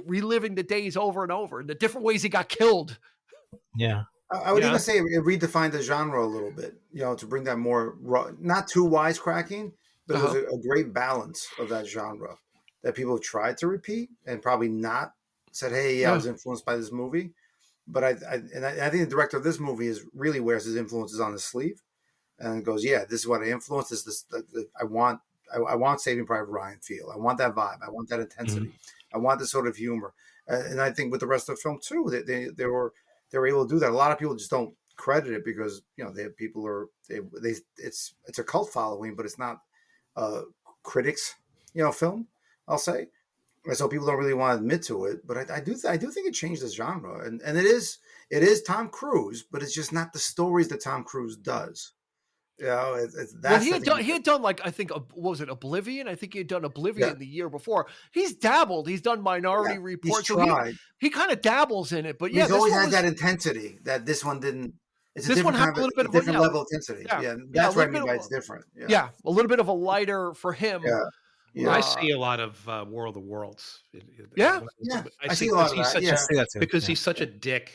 reliving the days over and over and the different ways he got killed. I would even say it redefined the genre a little bit, to bring that more not too wisecracking, but it was a great balance of that genre that people have tried to repeat and probably not said, hey, I was influenced by this movie. But I think the director of this movie really wears his influences on his sleeve and goes, this is what I influenced. I want Saving Private Ryan feel. I want that vibe. I want that intensity. I want this sort of humor. And I think with the rest of the film too, they were able to do that. A lot of people just don't credit it because it's a cult following, but it's not critics film, I'll say. So people don't really want to admit to it, but I do think it changed the genre, and it is Tom Cruise, but it's just not the stories that Tom Cruise does. You know, Well, he had done like I think what was it, Oblivion? I think he had done Oblivion the year before. He's dabbled. He's done Minority Report. He's So tried. he kind of dabbles in it, but He's always had that intensity that this one didn't. It's this one had a little bit of different level of intensity. Yeah, that's what I mean by it's different. Yeah, a little bit of a lighter for him. Yeah. I see a lot of World of Worlds. I see a lot of that. Because he's such a dick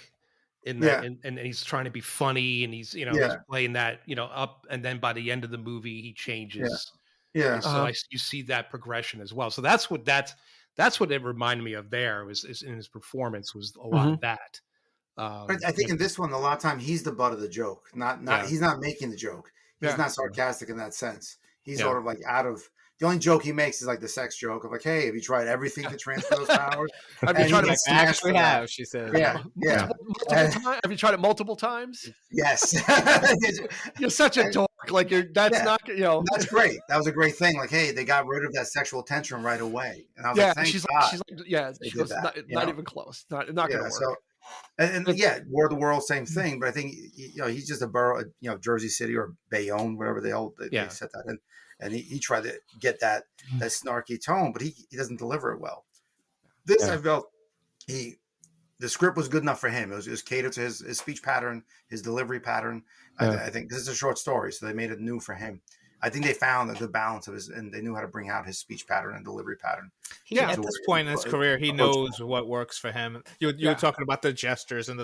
in that, and he's trying to be funny, and he's he's playing that up, and then by the end of the movie he changes. So you see that progression as well. So that's what it reminded me of. There was in his performance was a lot of that. But I think in this one, a lot of time he's the butt of the joke. He's not making the joke. He's not sarcastic in that sense. He's sort of like out of. The only joke he makes is like the sex joke of like, "Hey, have you tried everything to transfer those powers?" Have you tried it? Actually, have she said? Yeah. Have you tried it multiple times? Yes. You're such a dork. Like that's not. That's great. That was a great thing. Like, hey, they got rid of that sexual tension right away. And I was like, thank God. She goes, not even close. Not going to work. So, and War of the World, same thing. But I think he's just a borough, Jersey City or Bayonne, whatever they set that in. And he tried to get that snarky tone, but he doesn't deliver it well. This I felt the script was good enough for him. It was catered to his speech pattern, his delivery pattern. I think this is a short story, so they made it new for him. I think they found a good balance of and they knew how to bring out his speech pattern and delivery pattern. At this point in his career, he knows what works for him. You were talking about the gestures and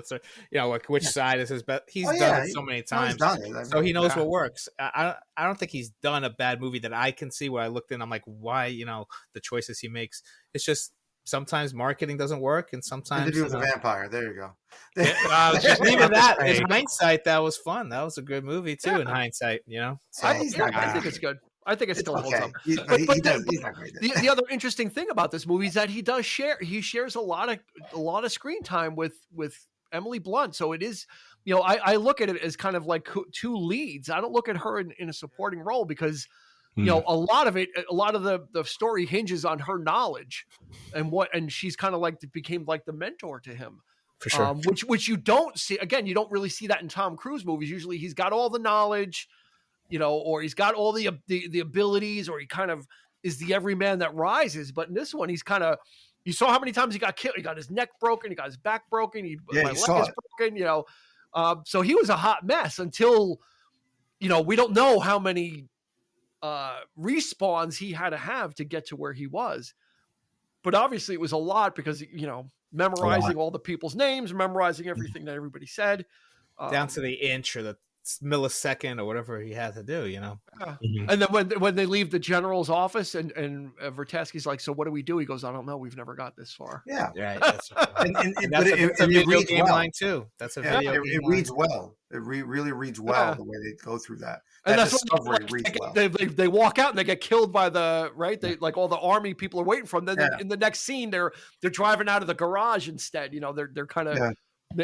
like which side is his best. He's done it so many times, so he knows what works. I don't think he's done a bad movie that I can see where I looked in. I'm like, why? The choices he makes. It's just sometimes marketing doesn't work, and sometimes Interview with a Vampire. There you go. Even that, in hindsight, that was fun. That was a good movie too. In hindsight, So, I think it's good. I think it still holds up. The other interesting thing about this movie is that he shares a lot of screen time with Emily Blunt. So it is, I look at it as kind of like two leads. I don't look at her in a supporting role because a lot of the story hinges on her knowledge and she's kind of like became like the mentor to him. For sure. Which you don't see. Again, you don't really see that in Tom Cruise movies. Usually he's got all the knowledge, or he's got all the abilities, or he kind of is the everyman that rises. But in this one, he's kind of, you saw how many times he got killed. He got his neck broken. He got his back broken. My leg is broken, so he was a hot mess until, we don't know how many respawns he had to have to get to where he was. But obviously it was a lot because, memorizing all the people's names, memorizing everything that everybody said. Down to the inch or the millisecond or whatever he had to do, And then when they leave the general's office and Vertesky's like, so what do we do? He goes, I don't know. We've never got this far. Yeah. Right. That's a video game line too. That's a video game it reads well. It really reads well the way they go through that. And that's discovery reads well. They walk out and they get killed by they like all the army people are waiting for them. Then in the next scene, they're driving out of the garage instead. They're kind of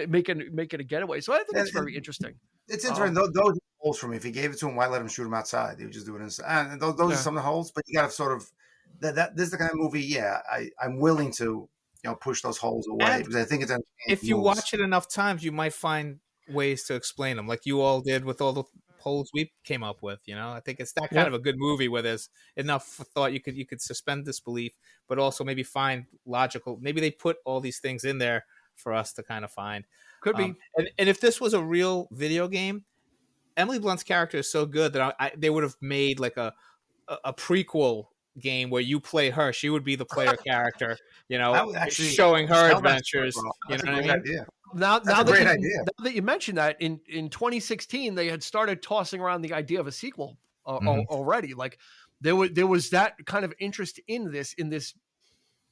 making a getaway. So I think it's very interesting. It's interesting. Those are holes for me. If he gave it to him, why let him shoot him outside? He would just do it inside. And those are some of the holes. But you got to sort of this is the kind of movie. I'm willing to push those holes away because I think it's. If you watch it enough times, you might find ways to explain them, like you all did with all the holes we came up with. I think it's that kind of a good movie where there's enough thought you could suspend disbelief, but also maybe find logical. Maybe they put all these things in there for us to kind of find. Could be. And if this was a real video game, Emily Blunt's character is so good that they would have made like a prequel game where you play her. She would be the player character, showing her adventures. That's a great idea. Now that you mentioned that, in 2016 they had started tossing around the idea of a sequel already. Like there was that kind of interest in this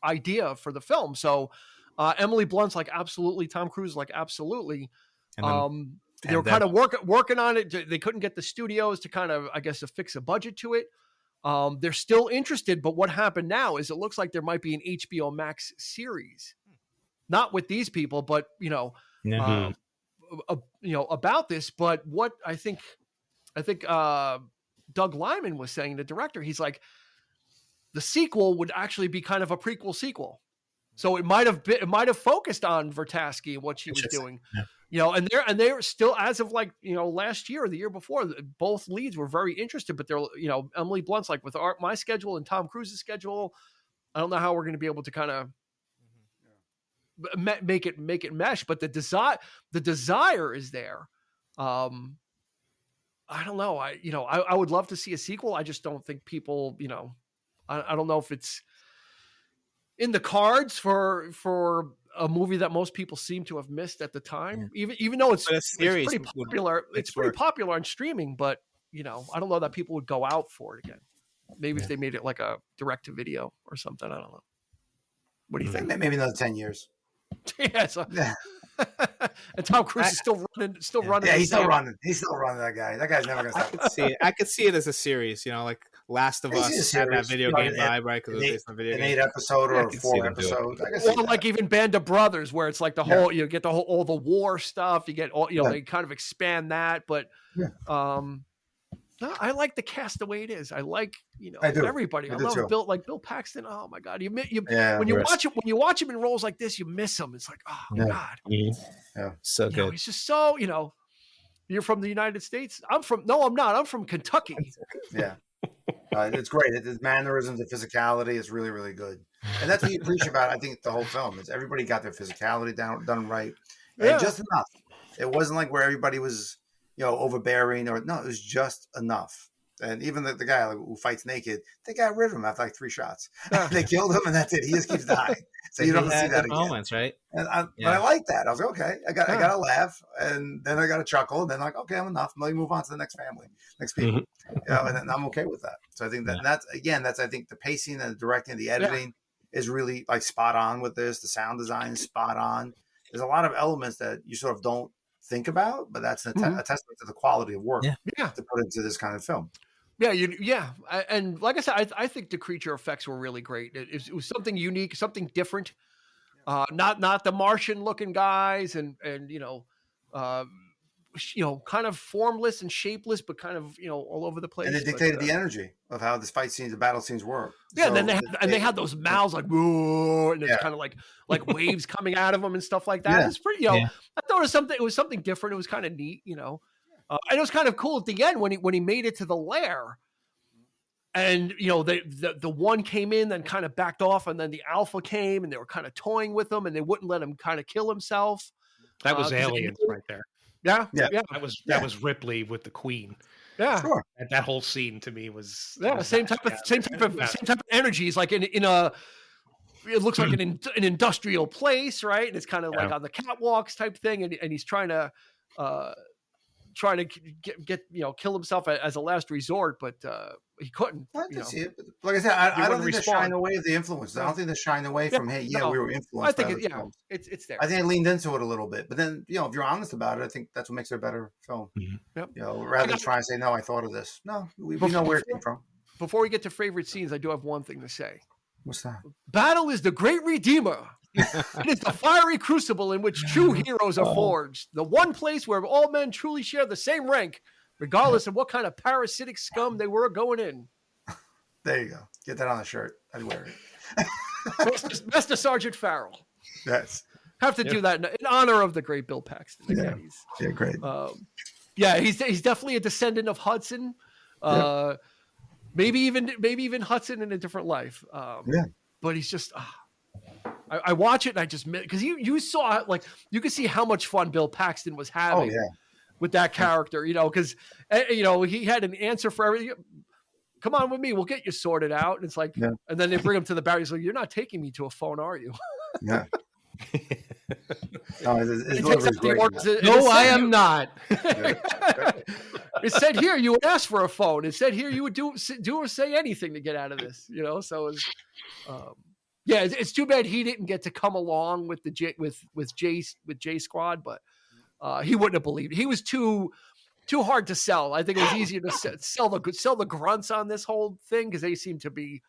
idea for the film. So Emily Blunt's like absolutely, Tom Cruise like absolutely. They were kind of working on it. They couldn't get the studios to kind of, I guess, affix a budget to it. They're still interested, but what happened now is it looks like there might be an HBO Max series, not with these people, but about this. But what I think Doug Liman was saying, the director, he's like, the sequel would actually be kind of a prequel sequel. So it might have focused on Vertasky and what she was doing. Yeah. You know, and they're still, as of like, you know, last year or the year before, both leads were very interested, but they're, you know, Emily Blunt's like, with my schedule and Tom Cruise's schedule, I don't know how we're going to be able to kind of make it mesh, but the desire is there. I don't know. I would love to see a sequel. I just don't think people, you know, I don't know if it's in the cards for a movie that most people seem to have missed at the time, even though it's pretty popular. It's pretty popular on streaming, but you know, I don't know that people would go out for it again. Maybe if they made it like a direct to video or something. I don't know. What do you think? Maybe another 10 years. Yeah. So, and Tom Cruise is still running. Yeah, he's still running. He's still running. That guy. That guy's never gonna stop. I could see it as a series. You know, like Last of Us had that video game vibe, right? Because it was based on video game. An 8 episode or a 4 episode. Or like even Band of Brothers, where it's like the whole, you get the whole, all the war stuff. You get all, you know, they kind of expand that. But no, I like the cast the way it is. I like, you know, everybody. I love Bill Paxton. Oh my God. When you watch him in roles like this, you miss him. It's like, oh my God. Yeah. So good. Know, he's just so, you know, you're from the United States. I'm not. I'm from Kentucky. Yeah. It's great. His mannerisms, the physicality is really, really good. And that's what you appreciate about, I think, the whole film is everybody got their physicality done right. And just enough. It wasn't like where everybody was, you know, overbearing it was just enough. And even the guy who fights naked, they got rid of him after like 3 shots. They killed him and that's it. He just keeps dying. So you don't see that again. Moments, right? And but I like that. I was like, okay, I got to laugh, and then I got to chuckle, and then like, okay, I'm enough. Let me move on to the next family, next people. You know, and then I'm okay with that. So I think that's I think the pacing and the directing, the editing is really like spot on with this. The sound design is spot on. There's a lot of elements that you sort of don't think about, but that's a testament to the quality of work to put into this kind of film. Yeah, and like I said, I think the creature effects were really great. It was something unique, something different. Not the Martian looking guys, and you know, kind of formless and shapeless, but kind of, you know, all over the place. And it dictated the energy of how the fight scenes, the battle scenes were. Yeah, so, and then they had those mouths like, whoa, and it's kind of like waves coming out of them and stuff like that. It's pretty, you know, I thought it was something different. It was kind of neat, you know. And it was kind of cool at the end when he made it to the lair, and you know the one came in, then kind of backed off, and then the alpha came, and they were kind of toying with him, and they wouldn't let him kind of kill himself. That was Aliens right there. Yeah. That was Ripley with the Queen. Yeah, sure. And that whole scene to me was same type of energy. It's like in a. It looks like an industrial place, right? And it's kind of like on the catwalks type thing, and he's trying to get you know, kill himself as a last resort, but he couldn't. I can see it. Like I said, I don't think they're shying away of the influence. I don't think they're shying away from, we were influenced. I think it's there. I think I leaned into it a little bit, but then, you know, if you're honest about it, I think that's what makes it a better film. Yep. You know, rather than try and say, no, I thought of this. No, we know where it came from. Before we get to favorite scenes, I do have one thing to say. What's that? Battle is the great redeemer. It is the fiery crucible in which true heroes are forged. The one place where all men truly share the same rank, regardless of what kind of parasitic scum they were going in. There you go. Get that on a shirt. I'd wear it. Master Sergeant Farrell. Yes. Have to do that in honor of the great Bill Paxton. Again, great. He's definitely a descendant of Hudson. Maybe even Hudson in a different life. But he's just. I watch it and I just, because you saw, like, you could see how much fun Bill Paxton was having with that character, you know, because, you know, he had an answer for everything. Come on with me, we'll get you sorted out. And it's like, and then they bring him to the barrier. He's like, you're not taking me to a phone, are you? Yeah. No, I am not. It said here you would ask for a phone. It said here you would do or say anything to get out of this, you know. So it was, it's too bad he didn't get to come along with the J Squad, but he wouldn't have believed it. He was too hard to sell. I think it was easier to sell the grunts on this whole thing because they seem to be,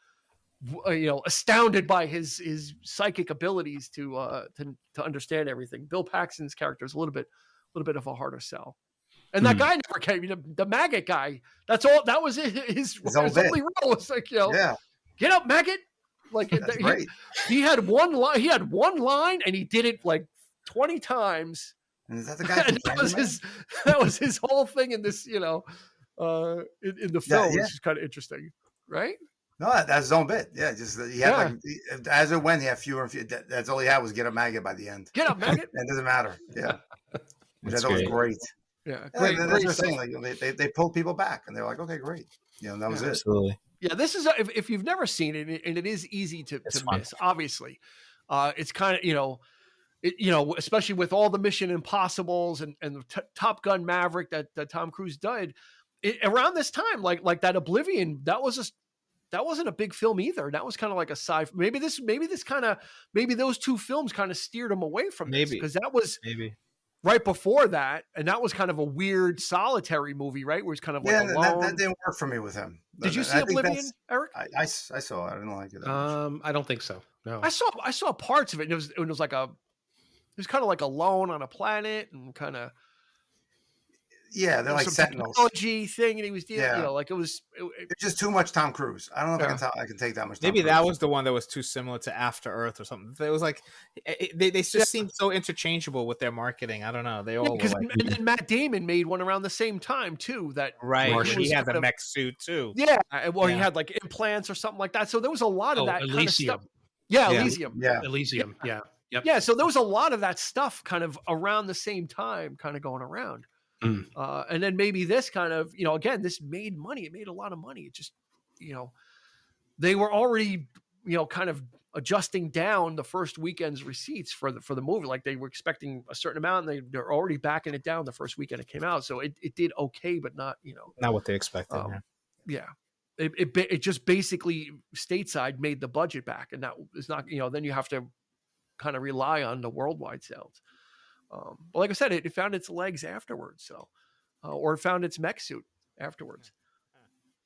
you know, astounded by his psychic abilities to understand everything. Bill Paxton's character is a little bit of a harder sell. And that guy never came. You know, the maggot guy. That's all. That was his only role. It's like, you know, Get up, maggot! Like That's great. he had one line. He had one line, and he did it like 20 times. And is that the guy? That was his whole thing in this, in the film, which is kind of interesting, right? No, that's his own bit. Yeah, just he had as it went, he had fewer and fewer. That's all he had was get up, maggot by the end. Get up, maggot. It doesn't matter. Yeah, which I thought was great. Yeah, great. That's what they're saying. Like they pulled people back, and they're like, okay, great. That was it. Absolutely. Yeah, this is if you've never seen it, and it is easy to miss. Obviously, it's kind of especially with all the Mission Impossibles and the Top Gun Maverick that Tom Cruise did around this time, like that Oblivion, that wasn't a big film either. That was kind of like a sci-fi. Maybe those two films kind of steered him away from this, because that was right before that, and that was kind of a weird solitary movie, right? Where it's kind of like alone. That didn't work for me with him. Did you see Oblivion, Eric? I saw it. I didn't like it that much. I don't think so. No, I saw parts of it, and it was kind of like alone on a planet, and kind of they're like sentinels technology thing, and he was dealing, it was just too much Tom Cruise. I don't know if I can take that much. Maybe that was the one that was too similar to After Earth or something. It was like they just seemed so interchangeable with their marketing. I don't know. They all and then Matt Damon made one around the same time too. That he had the mech suit too. Yeah, well, he had like implants or something like that. So there was a lot of that kind of stuff. Yeah, Elysium. Yeah, Elysium. Yeah. Yep. Yeah, so there was a lot of that stuff kind of around the same time, kind of going around. And then maybe this kind of, again, this made money. It made a lot of money. It just, they were already, kind of adjusting down the first weekend's receipts for the movie. Like they were expecting a certain amount, and they're already backing it down the first weekend it came out. So it did okay, but not, not what they expected. It just basically stateside made the budget back, and that is not, then you have to kind of rely on the worldwide sales. But like I said, it found its legs afterwards. So, or it found its mech suit afterwards.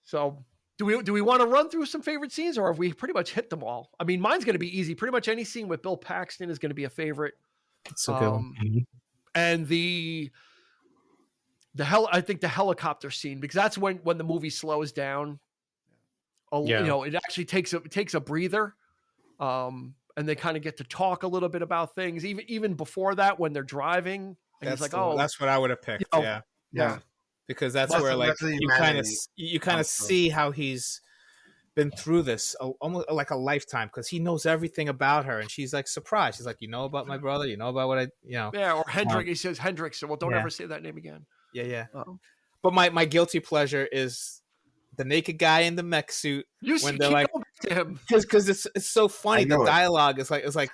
So do we want to run through some favorite scenes, or have we pretty much hit them all? I mean, mine's going to be easy. Pretty much any scene with Bill Paxton is going to be a favorite. That's a good one. And I think the helicopter scene, because that's when the movie slows down. It actually takes a breather. And they kind of get to talk a little bit about things, even before that when they're driving. And he's like, that's what I would have picked. Yeah, because that's where like you kind of see how he's been through this almost like a lifetime, because he knows everything about her, and she's like surprised. She's like, about my brother, about what or Hendrik. He says Hendrik, so don't ever say that name again. But my guilty pleasure is the naked guy in the mech suit. When they're like, to him, because it's so funny. The dialogue is like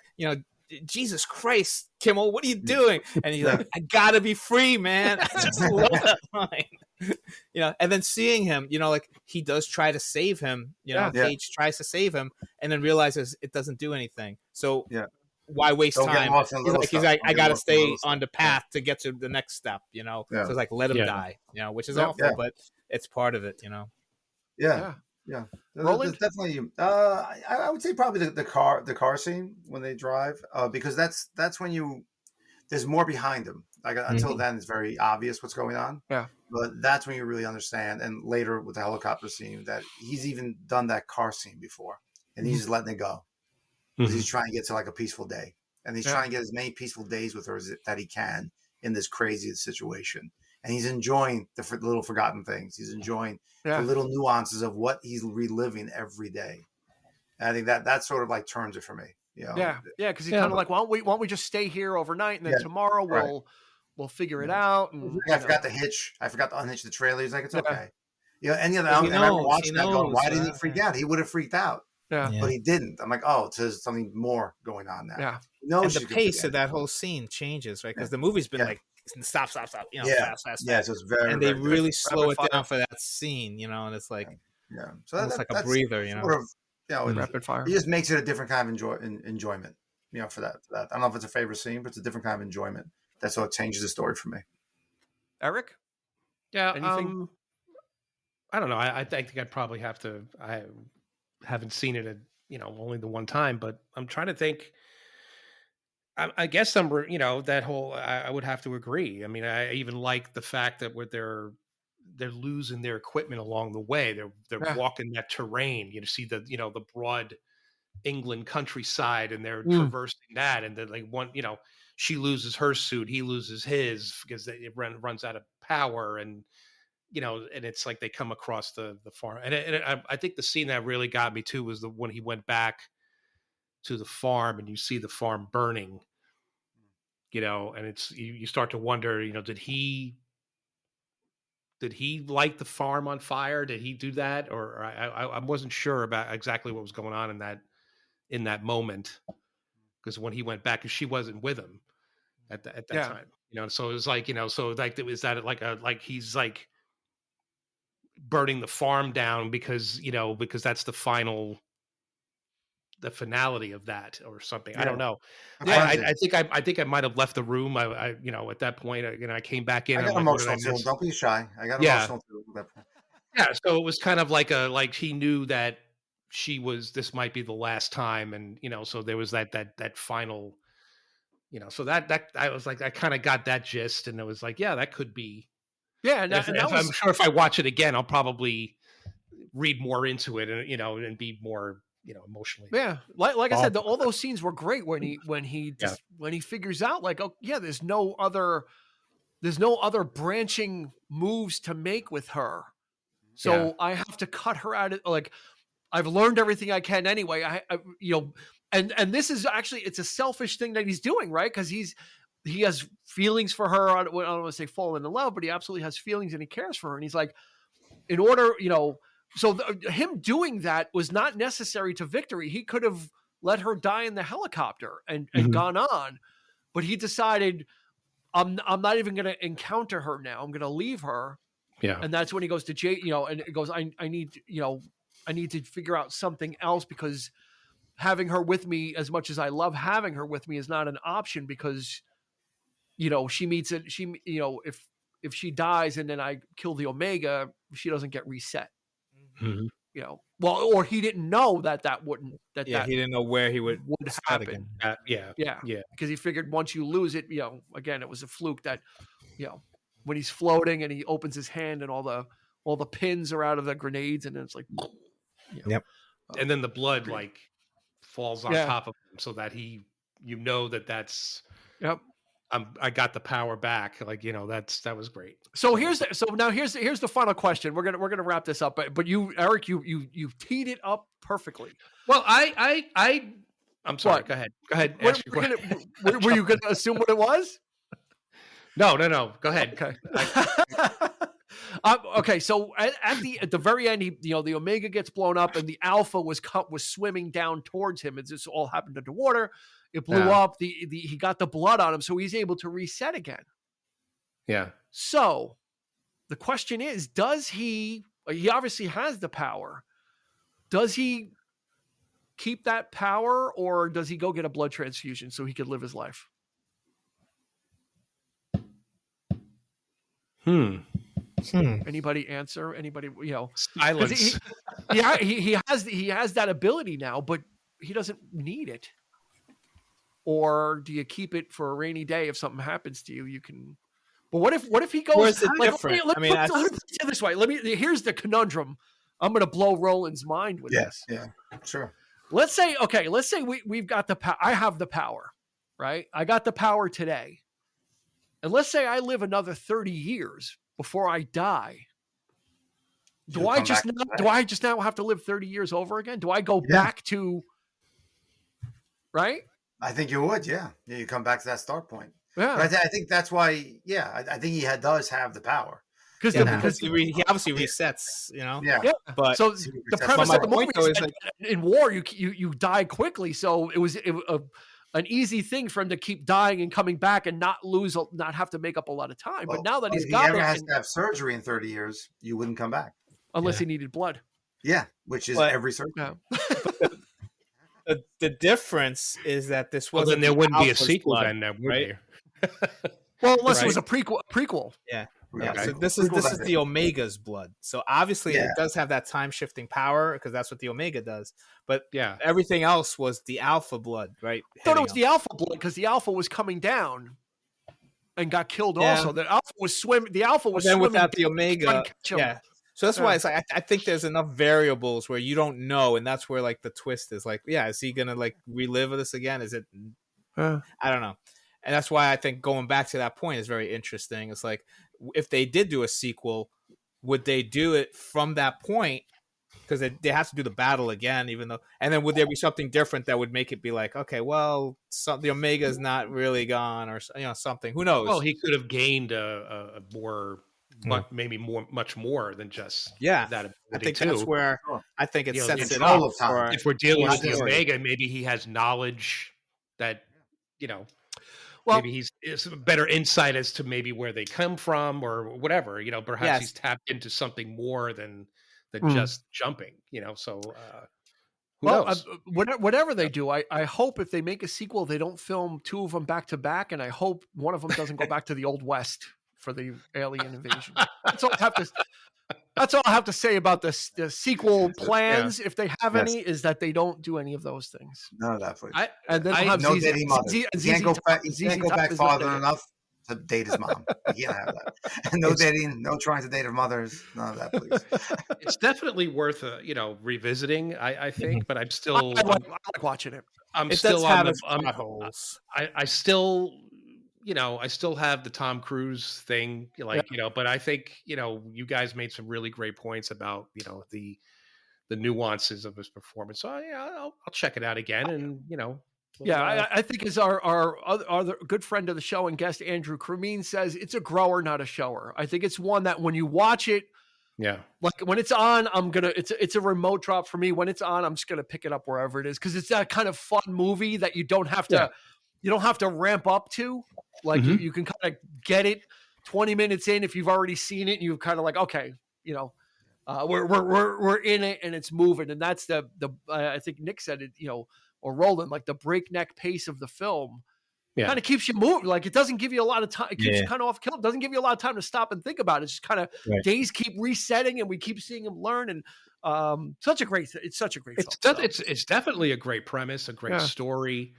Jesus Christ, Kimmel, what are you doing? And he's like, I gotta be free, man. I just love that line. And then seeing him, like he does try to save him. Cage tries to save him, and then realizes it doesn't do anything. So why waste time? He's like, I gotta stay on the path to get to the next step. So it's like, let him die. Which is awful, but it's part of it. Yeah. Roland? Definitely. I would say probably the car scene when they drive, because that's when there's more behind them. Like until then, it's very obvious what's going on. Yeah. But that's when you really understand. And later with the helicopter scene, that he's even done that car scene before, and he's just letting it go. Because he's trying to get to like a peaceful day, and he's trying to get as many peaceful days with her that he can in this crazy situation. And he's enjoying the little forgotten things. He's enjoying the little nuances of what he's reliving every day. And I think that sort of like turns it for me. Because he's kind of like, why don't we just stay here overnight, and then tomorrow we'll figure it out. And I forgot to hitch. I forgot to unhitch the trailer. He's like, it's okay. Any of that. I remember watching that going, why didn't he freak out? He would have freaked out. But he didn't. I'm like, there's something more going on now. And the pace of that whole scene changes, right? Because the movie's been like, stop, fast. So it's very, and they really slow it down for that scene, and it's like, so that's like a breather, sort of, rapid fire. It just makes it a different kind of enjoyment, for that. I don't know if it's a favorite scene, but it's a different kind of enjoyment. That's what changes the story for me. Eric? Yeah. Anything? I don't know. I think I'd probably have to. I haven't seen it, only the one time, but I'm trying to think. I guess that whole, I would have to agree. I mean, I even like the fact that losing their equipment along the way. They're walking that terrain. You see the broad England countryside, and they're traversing that, and then like she loses her suit, he loses his because it runs out of power, and and it's like they come across the farm, and I think the scene that really got me too was when he went back to the farm and you see the farm burning, and it's you start to wonder, did he light the farm on fire? Did he do that? Or I wasn't sure about exactly what was going on in that moment, because when he went back, because she wasn't with him at that time, so it was like, so like it was that like he's like burning the farm down because that's the finality of that or something. I don't know. I think I might have left the room. I at that point, I came back in. I got emotional too. Don't be shy. I got emotional too at that point. Yeah, so it was kind of like he knew that this might be the last time, and so there was that final, so that I was like, I kind of got that gist, and it was like, yeah, that could be. Yeah, and I'm sure if I watch it again, I'll probably read more into it, and and be more emotionally. Yeah, like I said, all those scenes were great when he figures out like, oh yeah, there's no other branching moves to make with her, so I have to cut her out of, like, I've learned everything I can anyway. And this is actually, it's a selfish thing that he's doing, right? Because he has feelings for her. I don't want to say falling in love, but he absolutely has feelings and he cares for her. And he's like, in order, so him doing that was not necessary to victory. He could have let her die in the helicopter and gone on, but he decided, I'm not even going to encounter her now. I'm going to leave her. Yeah. And that's when he goes to Jay, and it goes, I need to figure out something else, because having her with me, as much as I love having her with me, is not an option, because, she meets it. If she dies and then I kill the Omega, she doesn't get reset. Mm-hmm. Or he didn't know that wouldn't, that he didn't know where he would happen. Yeah. Because he figured once you lose it, again, it was a fluke that, when he's floating and he opens his hand and all the pins are out of the grenades, and then it's like, yep. And then the blood like falls on top of him, so that that's, yep. I got the power back. Like, that was great. So here's the final question. We're gonna wrap this up, but you, Eric, you teed it up perfectly. Well, I'm sorry. What? Go ahead. Were you gonna assume what it was? No. Go ahead. Okay. Okay. So at the very end, the Omega gets blown up, and the Alpha was swimming down towards him. This all happened underwater. It blew up. He got the blood on him, so he's able to reset again. Yeah. So the question is, does he obviously has the power. Does he keep that power, or does he go get a blood transfusion so he could live his life? Anybody answer? Anybody? Silence. He has that ability now, but he doesn't need it. Or do you keep it for a rainy day? If something happens to you, you can. But what if he goes? Where's it different? Let me put it this way. Here's the conundrum. I'm going to blow Roland's mind with this. Yeah, sure. Let's say we've got the power. I have the power, right? I got the power today. And let's say I live another 30 years before I die. Do I just now have to live 30 years over again? Do I go back to, right? I think you would, yeah. You come back to that start point. Yeah. But I think that's why, I think he does have the power. Because he obviously resets, Yeah. But so the premise of the movie is that in war, you die quickly. So it was an easy thing for him to keep dying and coming back and not have to make up a lot of time. But now that he's got it, has to have surgery in 30 years, you wouldn't come back unless he needed blood. Yeah, which is every surgery. Yeah. The difference is that this wasn't. Well, then there wouldn't be a sequel, blood, then, right? Well, unless it was a prequel. Yeah. Okay. Yeah, so this is the Omega's blood. So obviously it does have that time shifting power, because that's what the Omega does. But everything else was the Alpha blood, right? I thought it was the Alpha blood, because the Alpha was coming down and got killed. Yeah. Also, the Alpha was swimming. The Alpha was then swimming without the trying Omega, to catch him. yeah. So that's why it's like I think there's enough variables where you don't know, and that's where like the twist is. Like, yeah, is he gonna like relive this again? Is it? I don't know, and that's why I think going back to that point is very interesting. It's like if they did do a sequel, would they do it from that point? Because they have to do the battle again, even though, and then would there be something different that would make it be like, okay, well, the Omega is not really gone, or something. Who knows? Well, he could have gained a more, maybe much more than just that ability. I think too. that's where I think it sets it control up. of time. If we're dealing with the story. Omega, maybe he has knowledge that Well, maybe it's a better insight as to maybe where they come from or whatever. Perhaps he's tapped into something more than just jumping. So who knows? Whatever they do, I hope if they make a sequel, they don't film two of them back to back, and I hope one of them doesn't go back to the Old West for the alien invasion. That's all I have to. That's all I have to say about the sequel plans, if they have any, is that they don't do any of those things. None of that, please. And then no dating mother. You can't go back farther enough to date his mom. You can't have that. No dating, no trying to date her mothers. None of that, please. It's definitely worth revisiting. I think, but I'm still. I like watching it. I'm It still does on have the. its plot holes. I still. I still have the Tom Cruise thing, but I think, you guys made some really great points about, the nuances of his performance. So I'll check it out again. And, I think as our other good friend of the show and guest, Andrew Cremeen, says, it's a grower, not a shower. I think it's one that when you watch it, like when it's on, it's a remote drop for me. When it's on, I'm just going to pick it up wherever it is. Cause it's that kind of fun movie that you don't have to ramp up to. Like you can kind of get it 20 minutes in if you've already seen it and you're kind of like, okay, we're in it and it's moving. And that's the I think Nick said it, or Roland, like the breakneck pace of the film kind of keeps you moving. Like it doesn't give you a lot of time. It keeps you kind of off kill. It doesn't give you a lot of time to stop and think about it. It's just kind of days keep resetting and we keep seeing him learn. And it's such a great film. It's definitely a great premise, a great story.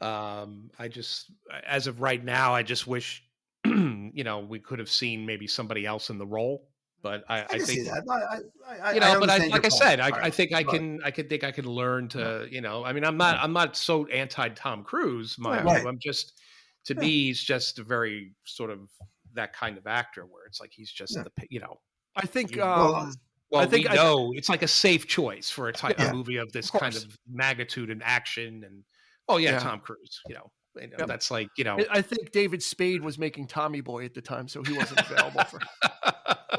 I just, as of right now, I just wish, we could have seen maybe somebody else in the role. But I think see that. Like I said, I think I can learn to, I'm not so anti Tom Cruise, mind you. I'm just, to me, he's just a very sort of that kind of actor where it's like he's just I think. we know it's like a safe choice for a type of movie of this kind of magnitude and action and. Oh yeah, Tom Cruise. That's like I think David Spade was making Tommy Boy at the time, so he wasn't available for.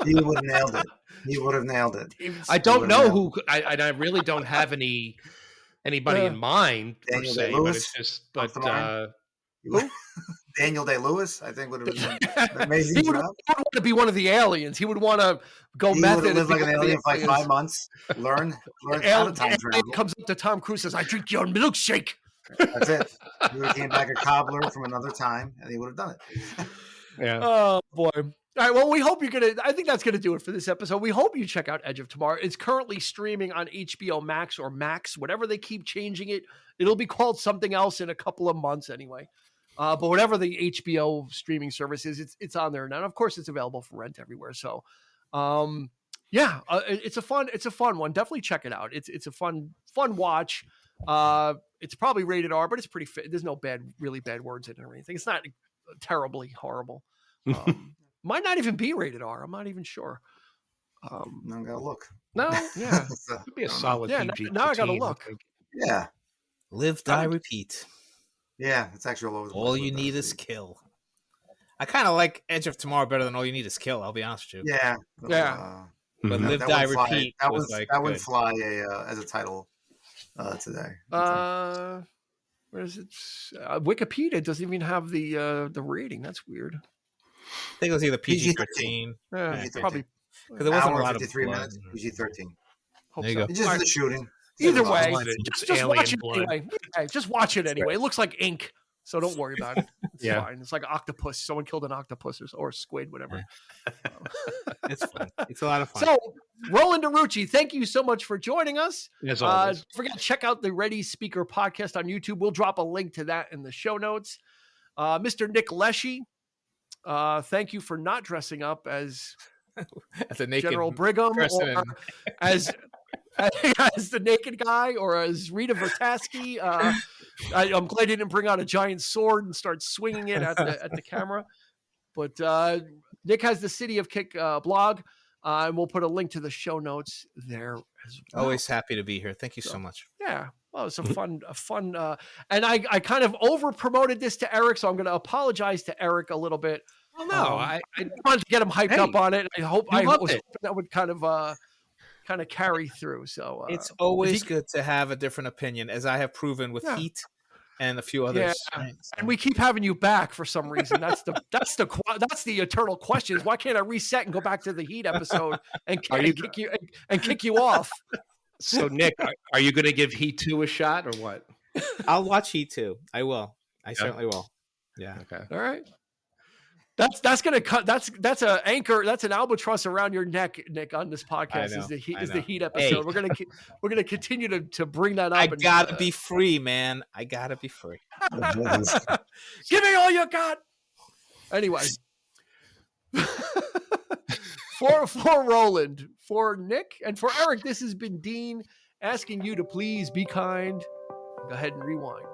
He would have nailed it. He would have nailed it. I don't know who. I really don't have anybody in mind per se, but it's just. Who? Daniel Day-Lewis, I think would have been an amazing job. He would want to be one of the aliens. He would want to go method. He would live like an alien for like 5 months. Learn how to time travel. Comes up to Tom Cruise, says, "I drink your milkshake." That's it. He would have came back a cobbler from another time, and he would have done it. Oh boy. All right. Well, we hope you're gonna. I think that's gonna do it for this episode. We hope you check out Edge of Tomorrow. It's currently streaming on HBO Max or Max, whatever they keep changing it. It'll be called something else in a couple of months anyway. But whatever the HBO streaming service is, it's on there now. And of course, it's available for rent everywhere. So, it's a fun one. Definitely check it out. It's a fun watch. It's probably rated R, but it's pretty fit. There's no really bad words in it or anything. It's not terribly horrible. Might not even be rated R. I'm not even sure. I'm gonna look. No, yeah, could be a solid. Yeah, now I gotta look. Yeah, live, die, repeat. Yeah, it's actually all over the place. All you need is kill. I kind of like Edge of Tomorrow better than All You Need Is Kill. I'll be honest with you. Yeah, but live, die, repeat. That would fly as a title today. Where is it? Wikipedia doesn't even have the rating. That's weird. I think it was either PG-13. Yeah, PG-13. Probably because there wasn't a lot of 53 blood. minutes. PG-13. There you go. It's just the shooting. Either way, just watch it blood. anyway. Yeah, just watch it anyway. It looks like ink, so don't worry about it. It's fine. It's like octopus. Someone killed an octopus or squid, whatever. It's fun. It's a lot of fun. So, Roland Uruci, thank you so much for joining us. As always. Don't forget to check out the Ready Speaker podcast on YouTube. We'll drop a link to that in the show notes. Mr. Nick Leshi, Thank you for not dressing up as The naked General Brigham person or as the naked guy or as Rita Vertasky. I'm glad you didn't bring out a giant sword and start swinging it at the camera. But Nick has the City of Kick blog, and we'll put a link to the show notes there as well. Always happy to be here. Thank you so much. Yeah. Well, it's a fun, and I kind of over promoted this to Eric, so I'm going to apologize to Eric a little bit. Well, no, I wanted to get him hyped up on it. I was loved it. hoping that would kind of carry through. So it's always good to have a different opinion, as I have proven with Heat and a few others. Yeah. And we keep having you back for some reason. That's the eternal question: is why can't I reset and go back to the Heat episode and kick you off? So, Nick, are you going to give Heat 2 a shot or what? I'll watch Heat 2. I will. I certainly will. Yeah. Okay. All right. That's gonna cut. That's an anchor. That's an albatross around your neck, Nick. On this podcast is the Heat episode. Hey. We're gonna continue to bring that up. I gotta be free, man. I gotta be free. Give me all you got. Anyway, for Roland, for Nick, and for Eric, this has been Dean asking you to please be kind. Go ahead and rewind.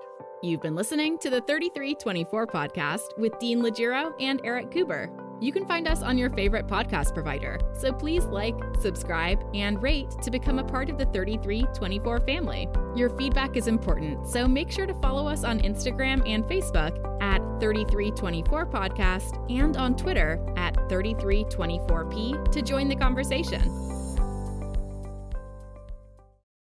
You've been listening to the 3324 podcast with Dean Legiro and Eric Kuber. You can find us on your favorite podcast provider, so please like, subscribe, and rate to become a part of the 3324 family. Your feedback is important, so make sure to follow us on Instagram and Facebook at 3324 podcast and on Twitter at 3324p to join the conversation.